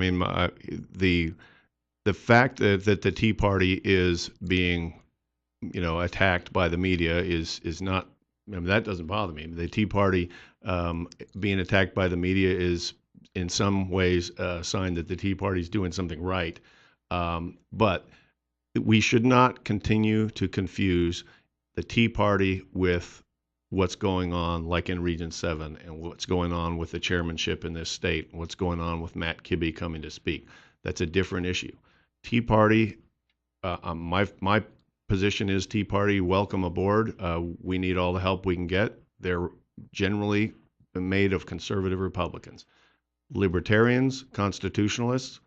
The fact that the Tea Party is being, attacked by the media is not. That doesn't bother me. The Tea Party being attacked by the media is, in some ways, a sign that the Tea Party is doing something right. But we should not continue to confuse the Tea Party with what's going on, like in Region 7, and what's going on with the chairmanship in this state, and what's going on with Matt Kibbe coming to speak. That's a different issue. Tea Party, my position is Tea Party, welcome aboard. We need all the help we can get. They're generally made of conservative Republicans. Libertarians, constitutionalists,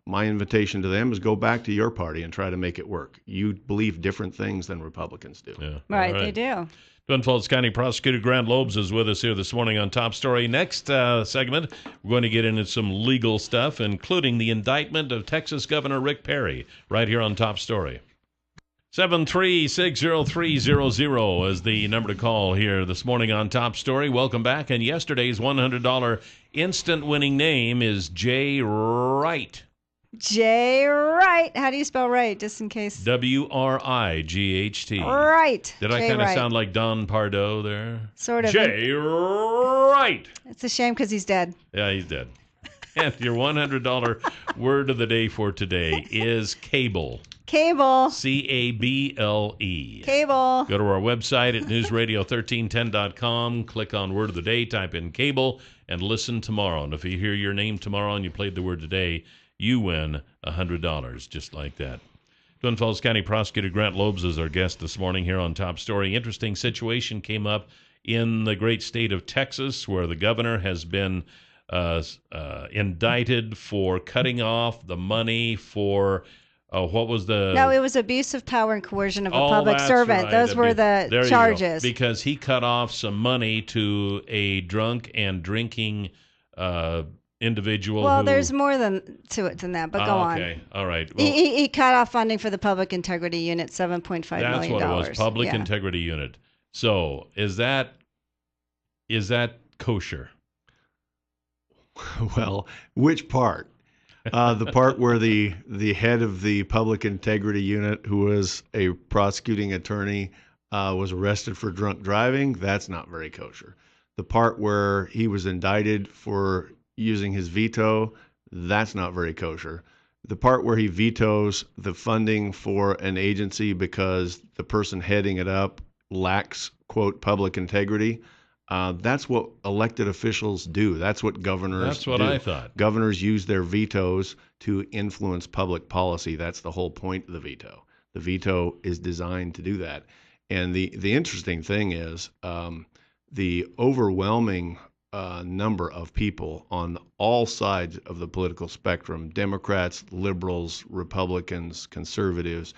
my invitation to them is go back to your party and try to make it work. You believe different things than Republicans do. Yeah. Right, they do. Twin Falls County Prosecutor Grant Loebs is with us here this morning on Top Story. Next segment, we're going to get into some legal stuff, including the indictment of Texas Governor Rick Perry, right here on Top Story. 7360300 is the number to call here this morning on Top Story. Welcome back. And yesterday's $100 instant winning name is Jay Wright. Jay Wright. How do you spell right, just in case? W-R-I-G-H-T. Right. Did I kind of sound like Don Pardo there? Sort of. Jay Wright. It's a shame because he's dead. Yeah, he's dead. And your $100 word of the day for today is cable. Cable. C-A-B-L-E. Cable. Go to our website at newsradio1310.com, click on Word of the Day, type in cable, and listen tomorrow. And if you hear your name tomorrow and you played the word today, you win $100, just like that. Twin Falls County Prosecutor Grant Loebs is our guest this morning here on Top Story. Interesting situation came up in the great state of Texas where the governor has been indicted for cutting off the money for... what was the... No, it was abuse of power and coercion of a public servant. Right. Those were the charges. Because he cut off some money to a drunk and drinking individual. Well, there's more to it than that, but go on. Okay, all right. Well, he cut off funding for the Public Integrity Unit, $7.5 million. That's what it was, Public Integrity Unit. So is that kosher? Well, which part? The part where the head of the Public Integrity Unit, who was a prosecuting attorney, was arrested for drunk driving, that's not very kosher. The part where he was indicted for using his veto, that's not very kosher. The part where he vetoes the funding for an agency because the person heading it up lacks, quote, public integrity, that's what elected officials do. That's what governors do. That's what I thought. Governors use their vetoes to influence public policy. That's the whole point of the veto. The veto is designed to do that. And the interesting thing is the overwhelming number of people on all sides of the political spectrum, Democrats, liberals, Republicans, conservatives,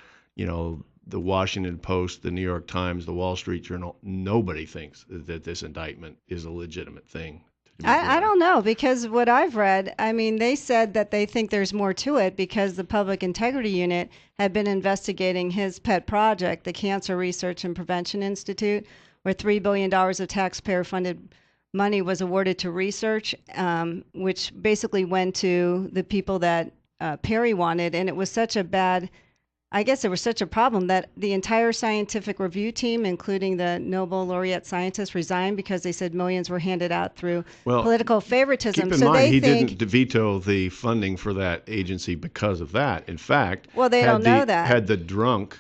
the Washington Post, the New York Times, the Wall Street Journal, nobody thinks that this indictment is a legitimate thing. I don't know, because what I've read, they said that they think there's more to it because the Public Integrity Unit had been investigating his pet project, the Cancer Research and Prevention Institute, where $3 billion of taxpayer-funded money was awarded to research, which basically went to the people that Perry wanted. And it was such a bad, I guess there was such a problem that the entire scientific review team, including the Nobel laureate scientists, resigned because they said millions were handed out through political favoritism. Keep in mind, he didn't veto the funding for that agency because of that. In fact, had the drunk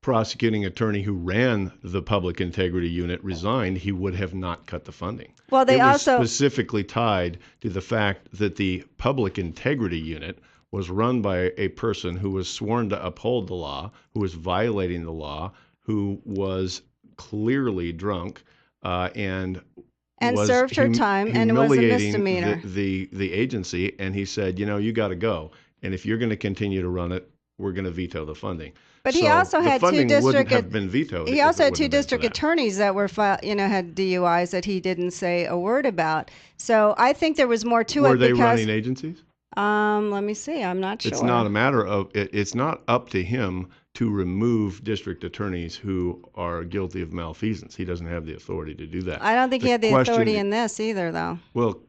prosecuting attorney who ran the Public Integrity Unit resigned, he would have not cut the funding. Well, it was specifically tied to the fact that the Public Integrity Unit was run by a person who was sworn to uphold the law, who was violating the law, who was clearly drunk, and served her time, and it was a misdemeanor. The agency, and he said, you got to go, and if you're going to continue to run it, we're going to veto the funding. But he also had two district attorneys that were had DUIs that he didn't say a word about. So I think there was more to it. Were they running agencies? Let me see. I'm not sure. It's not a matter of it's not up to him to remove district attorneys who are guilty of malfeasance. He doesn't have the authority to do that. I don't think he had the authority in this either, though. Well,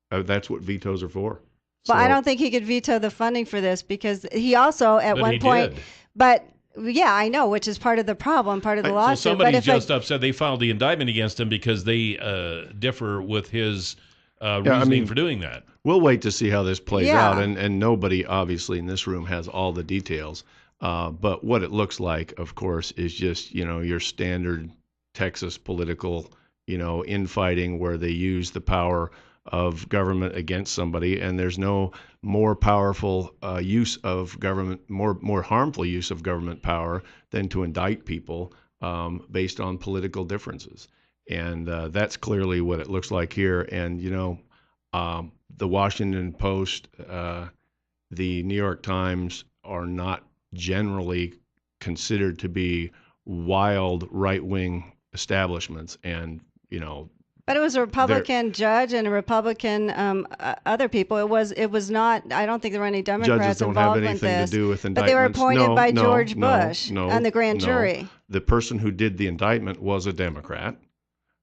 that's what vetoes are for. But I don't think he could veto the funding for this because he also at one point. But yeah, I know, which is part of the problem, part of the lawsuit. So somebody's just upset they filed the indictment against him because they differ with his reasoning for doing that. We'll wait to see how this plays out, and nobody obviously in this room has all the details. But what it looks like, of course, is just your standard Texas political infighting where they use the power of government against somebody, and there's no more powerful use of government, more harmful use of government power than to indict people based on political differences. And that's clearly what it looks like here. And, the Washington Post, the New York Times are not generally considered to be wild right-wing establishments, and But it was a Republican judge and a Republican other people. It was not. I don't think there were any Democrats involved with this. Judges don't have anything to do with indictments. But they were appointed by George Bush and the grand jury. The person who did the indictment was a Democrat.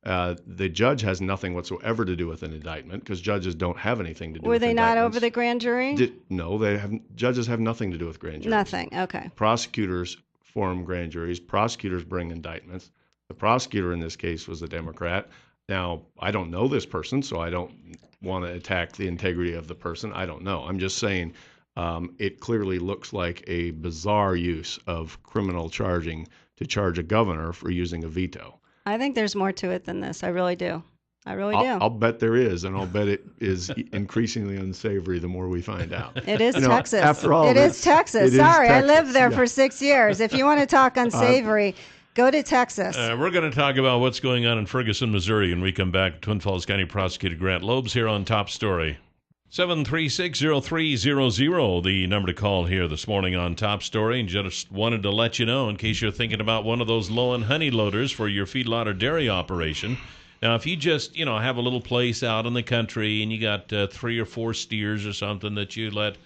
The judge has nothing whatsoever to do with an indictment because judges don't have anything to do with indictments. Were they not over the grand jury? No, judges have nothing to do with grand juries. Nothing, okay. Prosecutors form grand juries. Prosecutors bring indictments. The prosecutor in this case was a Democrat. Now, I don't know this person, so I don't want to attack the integrity of the person. I don't know. I'm just saying it clearly looks like a bizarre use of criminal charging to charge a governor for using a veto. I think there's more to it than this. I really do. I really do. I'll bet there is, and I'll bet it is increasingly unsavory the more we find out. It is Texas. After all, it is Texas. Sorry, I lived there for 6 years. If you want to talk unsavory, go to Texas. We're going to talk about what's going on in Ferguson, Missouri, and we come back. Twin Falls County Prosecutor Grant Loebs here on Top Story. 736-0300, the number to call here this morning on Top Story. And just wanted to let you know, in case you're thinking about one of those low and honey loaders for your feedlot or dairy operation. Now, if you just, have a little place out in the country and you got 3 or 4 steers or something that you let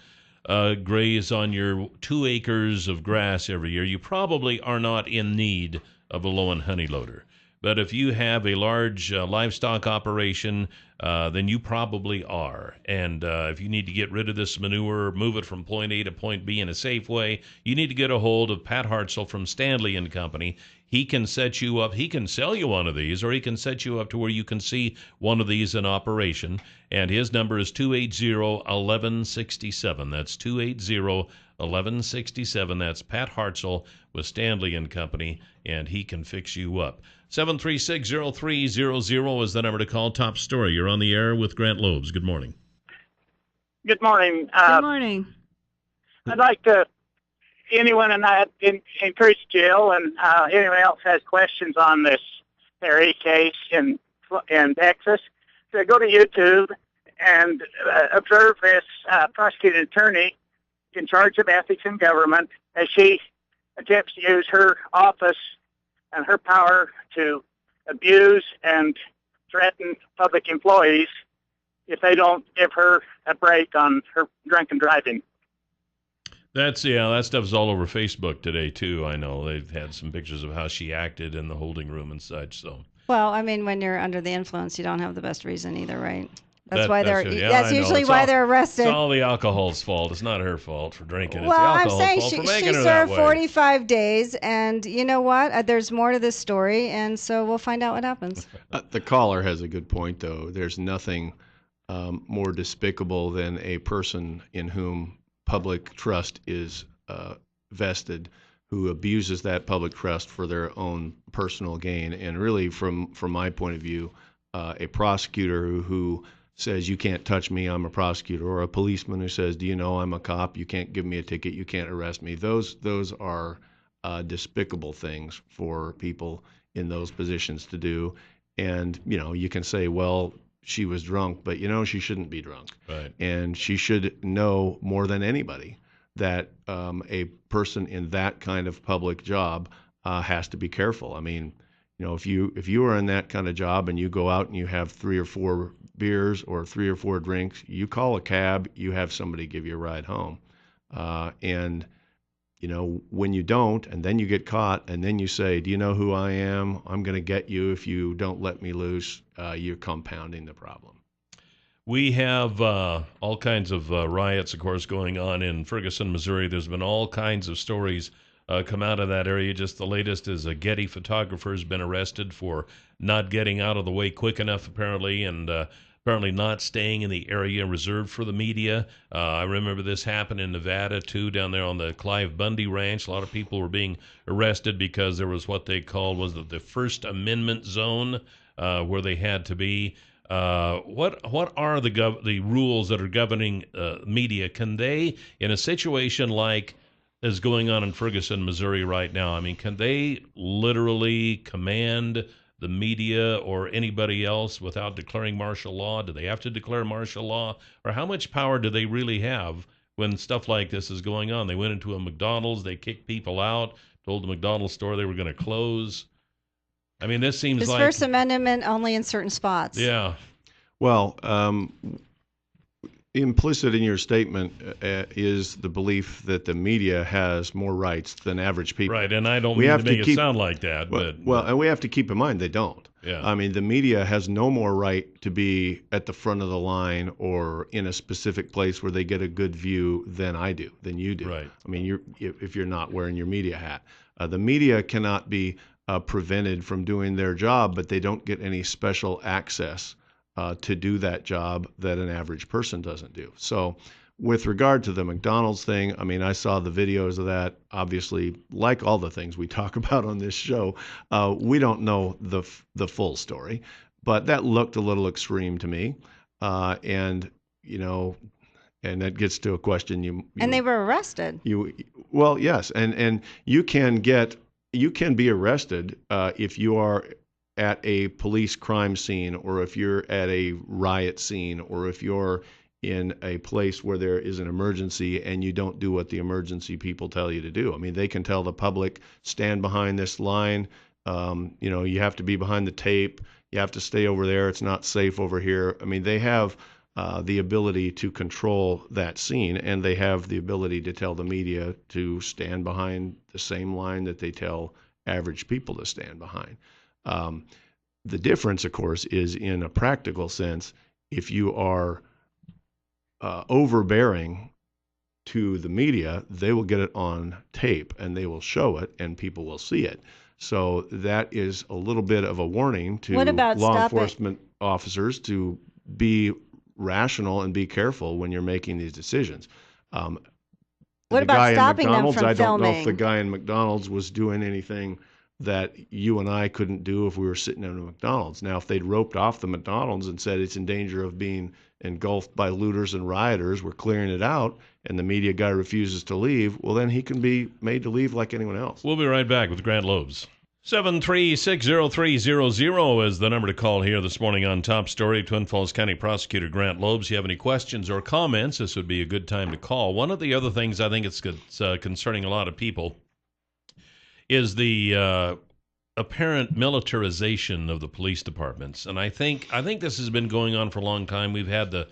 graze on your 2 acres of grass every year, you probably are not in need of a low and honey loader. But if you have a large livestock operation, then you probably are. And if you need to get rid of this manure, move it from point A to point B in a safe way, you need to get a hold of Pat Hartzell from Stanley and Company. He can set you up. He can sell you one of these, or he can set you up to where you can see one of these in operation. And his number is 280-1167. That's 280-1167. That's Pat Hartzell with Stanley and Company, and he can fix you up. 736-0300 is the number to call. Top Story. You're on the air with Grant Loebs. Good morning. Good morning. Good morning. I'd like to, anyone encourage Jill and anyone else has questions on this Harry case in Texas, to go to YouTube and observe this prosecuting attorney in charge of ethics in government as she attempts to use her office and her power to abuse and threaten public employees if they don't give her a break on her drunken driving. That stuff's all over Facebook today too. I know they've had some pictures of how she acted in the holding room and such. So. Well, I mean, when you're under the influence, you don't have the best reason either, right? That's usually why they're arrested. It's all the alcohol's fault. It's not her fault for drinking. Well, it's the alcohol's I'm saying fault for she making her served that way. 45 days, and you know what? There's more to this story, and so we'll find out what happens. The caller has a good point, though. There's nothing more despicable than a person in whom public trust is vested, who abuses that public trust for their own personal gain. And really, from my point of view, a prosecutor who says, you can't touch me, I'm a prosecutor, or a policeman who says, do you know I'm a cop, you can't give me a ticket, you can't arrest me. Those are despicable things for people in those positions to do. And, you can say, well, she was drunk, but, she shouldn't be drunk. Right. And she should know more than anybody that a person in that kind of public job has to be careful. I mean, if you are in that kind of job and you go out and you have 3 or 4 beers or 3 or 4 drinks, you call a cab, you have somebody give you a ride home. And when you don't, and then you get caught, and then you say, do you know who I am? I'm going to get you if you don't let me loose. You're compounding the problem. We have all kinds of riots, of course, going on in Ferguson, Missouri. There's been all kinds of stories come out of that area. Just the latest is a Getty photographer has been arrested for not getting out of the way quick enough, apparently, and apparently not staying in the area reserved for the media. I remember this happened in Nevada, too, down there on the Clive Bundy Ranch. A lot of people were being arrested because there was what they called the First Amendment zone where they had to be. What are the rules that are governing media? Can they, in a situation like is going on in Ferguson, Missouri right now, I mean, can they literally command the media or anybody else without declaring martial law? Do they have to declare martial law? Or how much power do they really have when stuff like this is going on? They went into a McDonald's, they kicked people out, told the McDonald's store they were going to close. I mean, this seems His like First Amendment only in certain spots. Yeah. Well, implicit in your statement is the belief that the media has more rights than average people. Right, and I don't mean to make it sound like that. Well, and we have to keep in mind they don't. Yeah. I mean, the media has no more right to be at the front of the line or in a specific place where they get a good view than you do. Right. I mean, if you're not wearing your media hat. The media cannot be prevented from doing their job, but they don't get any special access to do that job that an average person doesn't do. So with regard to the McDonald's thing, I mean, I saw the videos of that. Obviously, like all the things we talk about on this show, we don't know the full story, but that looked a little extreme to me. And that gets to a question and they were arrested. Well, yes, and you can be arrested if you are at a police crime scene, or if you're at a riot scene, or if you're in a place where there is an emergency and you don't do what the emergency people tell you to do. I mean, they can tell the public, stand behind this line, you have to be behind the tape, you have to stay over there, it's not safe over here. I mean, they have the ability to control that scene, and they have the ability to tell the media to stand behind the same line that they tell average people to stand behind. The difference, of course, is in a practical sense, if you are overbearing to the media, they will get it on tape and they will show it and people will see it. So that is a little bit of a warning to law enforcement officers to be rational and be careful when you're making these decisions. What about stopping them from filming? I don't know if the guy in McDonald's was doing anything that you and I couldn't do if we were sitting in a McDonald's. Now, if they'd roped off the McDonald's and said it's in danger of being engulfed by looters and rioters, we're clearing it out, and the media guy refuses to leave, well, then he can be made to leave like anyone else. We'll be right back with Grant Loebs. 7360300 is the number to call here this morning on Top Story. Twin Falls County Prosecutor Grant Loebs. If you have any questions or comments, this would be a good time to call. One of the other things I think it's concerning a lot of people is the apparent militarization of the police departments. And I think this has been going on for a long time. We've had the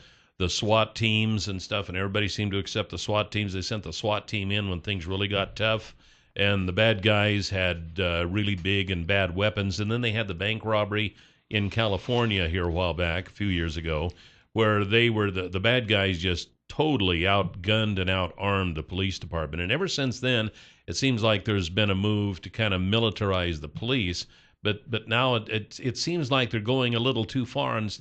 SWAT teams and stuff, and everybody seemed to accept the SWAT teams. They sent the SWAT team in when things really got tough, and the bad guys had really big and bad weapons. And then they had the bank robbery in California here a while back, a few years ago, where they were the bad guys just totally outgunned and outarmed the police department. And ever since then, it seems like there's been a move to kind of militarize the police, but now it seems like they're going a little too far, and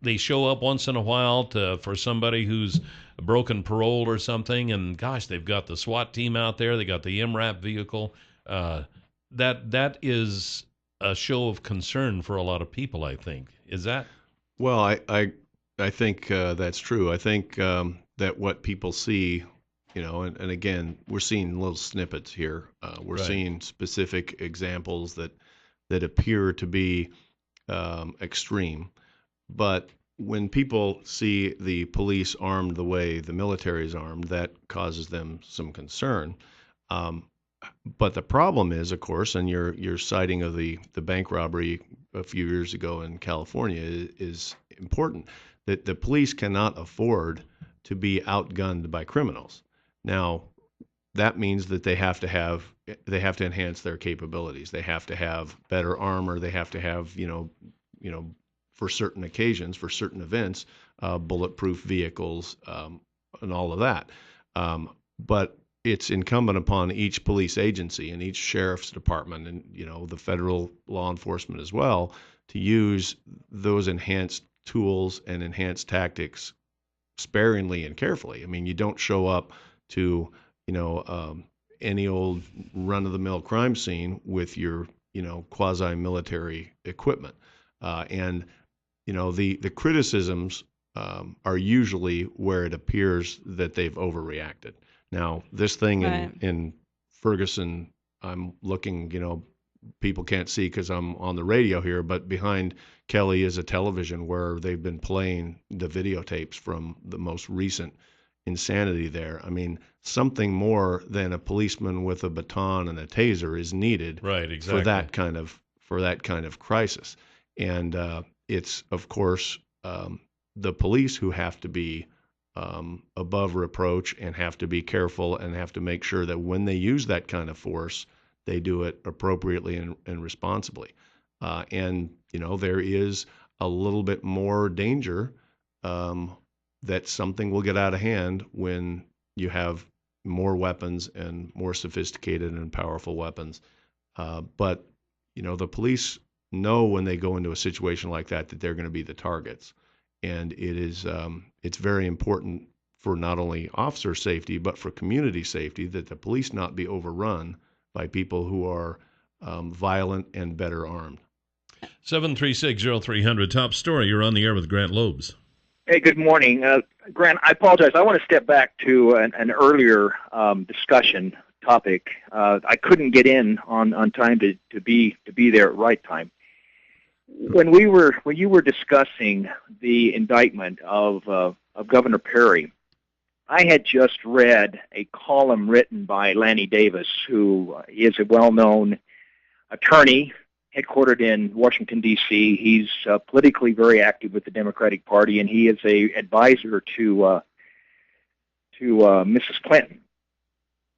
they show up once in a while for somebody who's broken parole or something, and gosh, they've got the SWAT team out there, they got the MRAP vehicle. That is a show of concern for a lot of people, I think. Is that? Well, I think that's true. I think that what people see, and again, we're seeing little snippets here. We're seeing specific examples that appear to be extreme. But when people see the police armed the way the military is armed, that causes them some concern. But the problem is, of course, and your citing of the bank robbery a few years ago in California is important, that the police cannot afford to be outgunned by criminals. Now, that means that they have to enhance their capabilities. They have to have better armor. They have to have, for certain occasions, for certain events, bulletproof vehicles, and all of that. But it's incumbent upon each police agency and each sheriff's department and, the federal law enforcement as well to use those enhanced tools and enhanced tactics sparingly and carefully. I mean, you don't show up to, any old run-of-the-mill crime scene with your, quasi-military equipment. And the criticisms are usually where it appears that they've overreacted. Now, this thing in Ferguson, I'm looking, people can't see because I'm on the radio here, but behind Kelly is a television where they've been playing the videotapes from the most recent insanity there. I mean, something more than a policeman with a baton and a taser is needed for that kind of crisis. And it's, of course, the police who have to be above reproach and have to be careful and have to make sure that when they use that kind of force, they do it appropriately and responsibly. And, there is a little bit more danger that something will get out of hand when you have more weapons and more sophisticated and powerful weapons. But, the police know when they go into a situation like that they're going to be the targets. And it's very important for not only officer safety, but for community safety, that the police not be overrun by people who are violent and better armed. 736-0300, top story. You're on the air with Grant Loebs. Hey, good morning. Grant, I apologize. I want to step back to an earlier discussion topic. I couldn't get in on time to be there at right time. When you were discussing the indictment of Governor Perry, I had just read a column written by Lanny Davis, who is a well-known attorney headquartered in Washington, D.C. He's politically very active with the Democratic Party, and he is an advisor to Mrs. Clinton.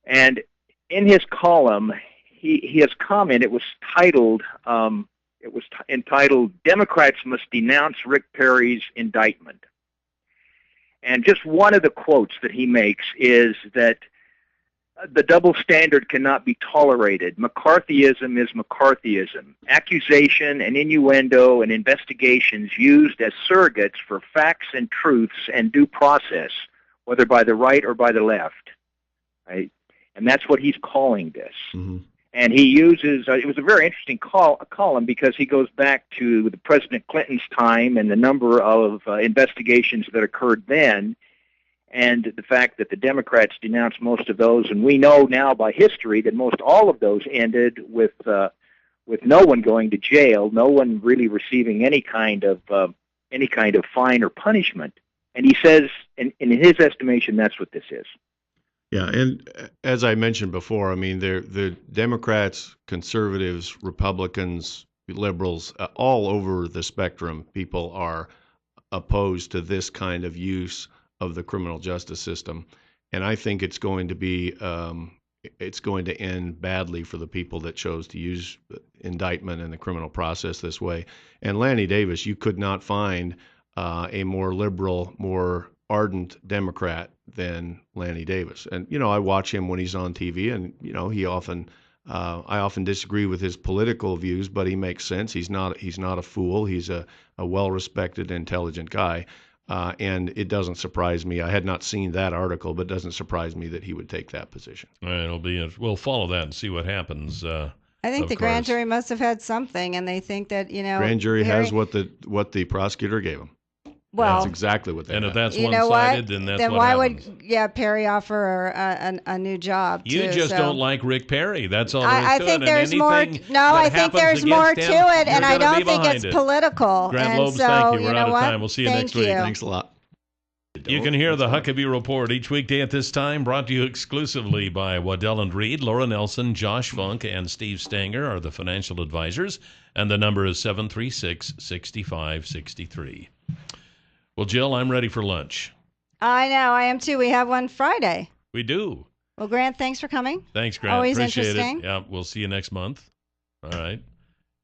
And in his column, his comment, it was entitled, "Democrats Must Denounce Rick Perry's Indictment." And just one of the quotes that he makes is that the double standard cannot be tolerated. McCarthyism is McCarthyism. Accusation and innuendo and investigations used as surrogates for facts and truths and due process, whether by the right or by the left. Right? And that's what he's calling this. Mm-hmm. And he uses, it was a very interesting column because he goes back to the President Clinton's time and the number of investigations that occurred then, and the fact that the Democrats denounced most of those. And we know now by history that most all of those ended with no one going to jail, no one really receiving any kind of fine or punishment. And he says, in his estimation, that's what this is. Yeah, and as I mentioned before, I mean, the Democrats, conservatives, Republicans, liberals, all over the spectrum, people are opposed to this kind of use of the criminal justice system. And I think it's going to be, it's going to end badly for the people that chose to use indictment and the criminal process this way. And Lanny Davis, you could not find a more liberal, more ardent Democrat than Lanny Davis. And, I watch him when he's on TV, and, he often, I often disagree with his political views, but he makes sense. He's not a fool. He's a well-respected, intelligent guy. And it doesn't surprise me. I had not seen that article, but it doesn't surprise me that he would take that position. All right, we'll follow that and see what happens. I think the grand jury must have had something, and they think that, grand jury has what the prosecutor gave him. Well, that's exactly what they have. And if that's one-sided, then that's then what why happens. would Perry offer a new job? You just don't like Rick Perry. That's all. I think there's more. No, I think there's more to it, and I don't think it's political. Grant Loebs, thank you. We're out of time. We'll see you next week. Thanks a lot. You can hear the Huckabee Report each weekday at this time, brought to you exclusively by Waddell & Reed. Laura Nelson, Josh Funk, and Steve Stanger are the financial advisors, and the number is 736-6563. Well, Jill, I'm ready for lunch. I know. I am too. We have one Friday. We do. Well, Grant, thanks for coming. Thanks, Grant. Always Appreciate interesting. it. Yeah, we'll see you next month. All right.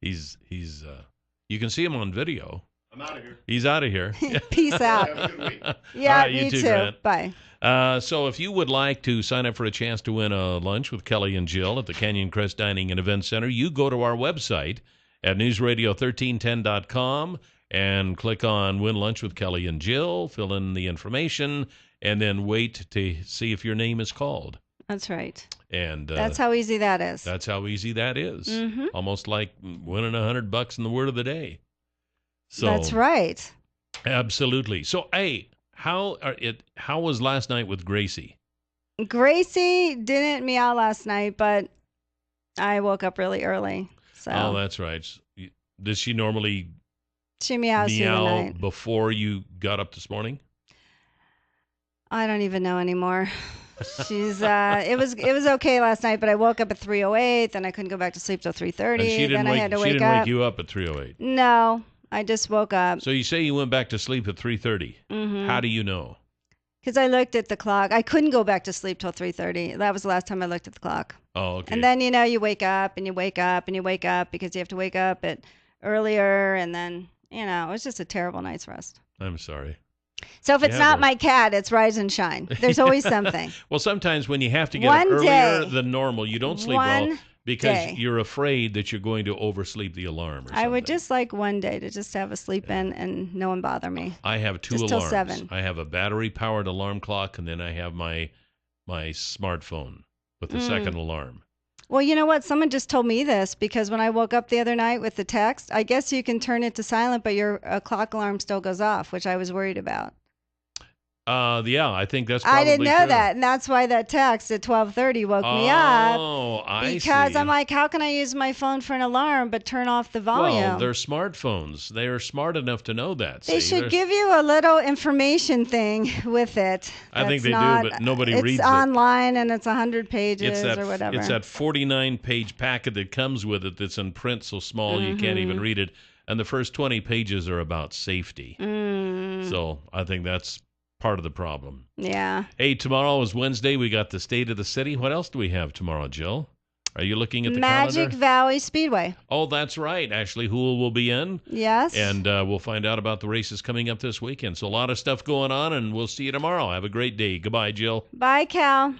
He's you can see him on video. I'm out of here. He's out of here. Peace out. Have a good week. Yeah, right, you too. Grant. Bye. So if you would like to sign up for a chance to win a lunch with Kelly and Jill at the Canyon Crest Dining and Event Center, you go to our website at newsradio1310.com and click on Win Lunch with Kelly and Jill, fill in the information, and then wait to see if your name is called. That's right. And that's how easy that is. That's how easy that is. Mm-hmm. Almost like winning $100 in the word of the day. So that's right. Absolutely. So, hey, how was last night with Gracie? Gracie didn't meow last night, but I woke up really early. So. Oh, that's right. Does she normally she meows meow through the night before you got up this morning? I don't even know anymore. She's it was okay last night, but I woke up at 3:08, then I couldn't go back to sleep till 3:30. Then I had to wake up. She didn't wake you up at 3:08. No, I just woke up. So you say you went back to sleep at 3:30. Mm-hmm. How do you know? Because I looked at the clock. I couldn't go back to sleep till 3:30. That was the last time I looked at the clock. Oh, okay. And then you wake up and you wake up and you wake up because you have to wake up at earlier, and then it was just a terrible night's rest. I'm sorry. So if it's not my cat, it's Rise and Shine. There's always something. Well, sometimes when you have to get up earlier than normal, you don't sleep well because you're afraid that you're going to oversleep the alarm or something. I would just like one day to just have a sleep in and no one bother me. I have two just alarms. Till 7. I have a battery-powered alarm clock, and then I have my smartphone with the second alarm. Well, you know what? Someone just told me this because when I woke up the other night with the text, I guess you can turn it to silent, but your clock alarm still goes off, which I was worried about. Yeah, I think that's probably I didn't know true. that, and that's why that text at 12:30 woke me up. Oh, I see. Because I'm like, how can I use my phone for an alarm but turn off the volume? Well, they're smartphones. They are smart enough to know that. They should give you a little information thing with it. I think they do, but nobody reads it. It's online, and it's 100 pages or whatever. It's that 49-page packet that comes with it that's in print so small you can't even read it. And the first 20 pages are about safety. So I think that's part of the problem. Yeah. Hey, tomorrow is Wednesday. We got the State of the City. What else do we have tomorrow, Jill? Are you looking at the calendar? Magic Valley Speedway. Oh, that's right. Ashley Houle will be in. Yes. And we'll find out about the races coming up this weekend. So a lot of stuff going on, and we'll see you tomorrow. Have a great day. Goodbye, Jill. Bye, Cal.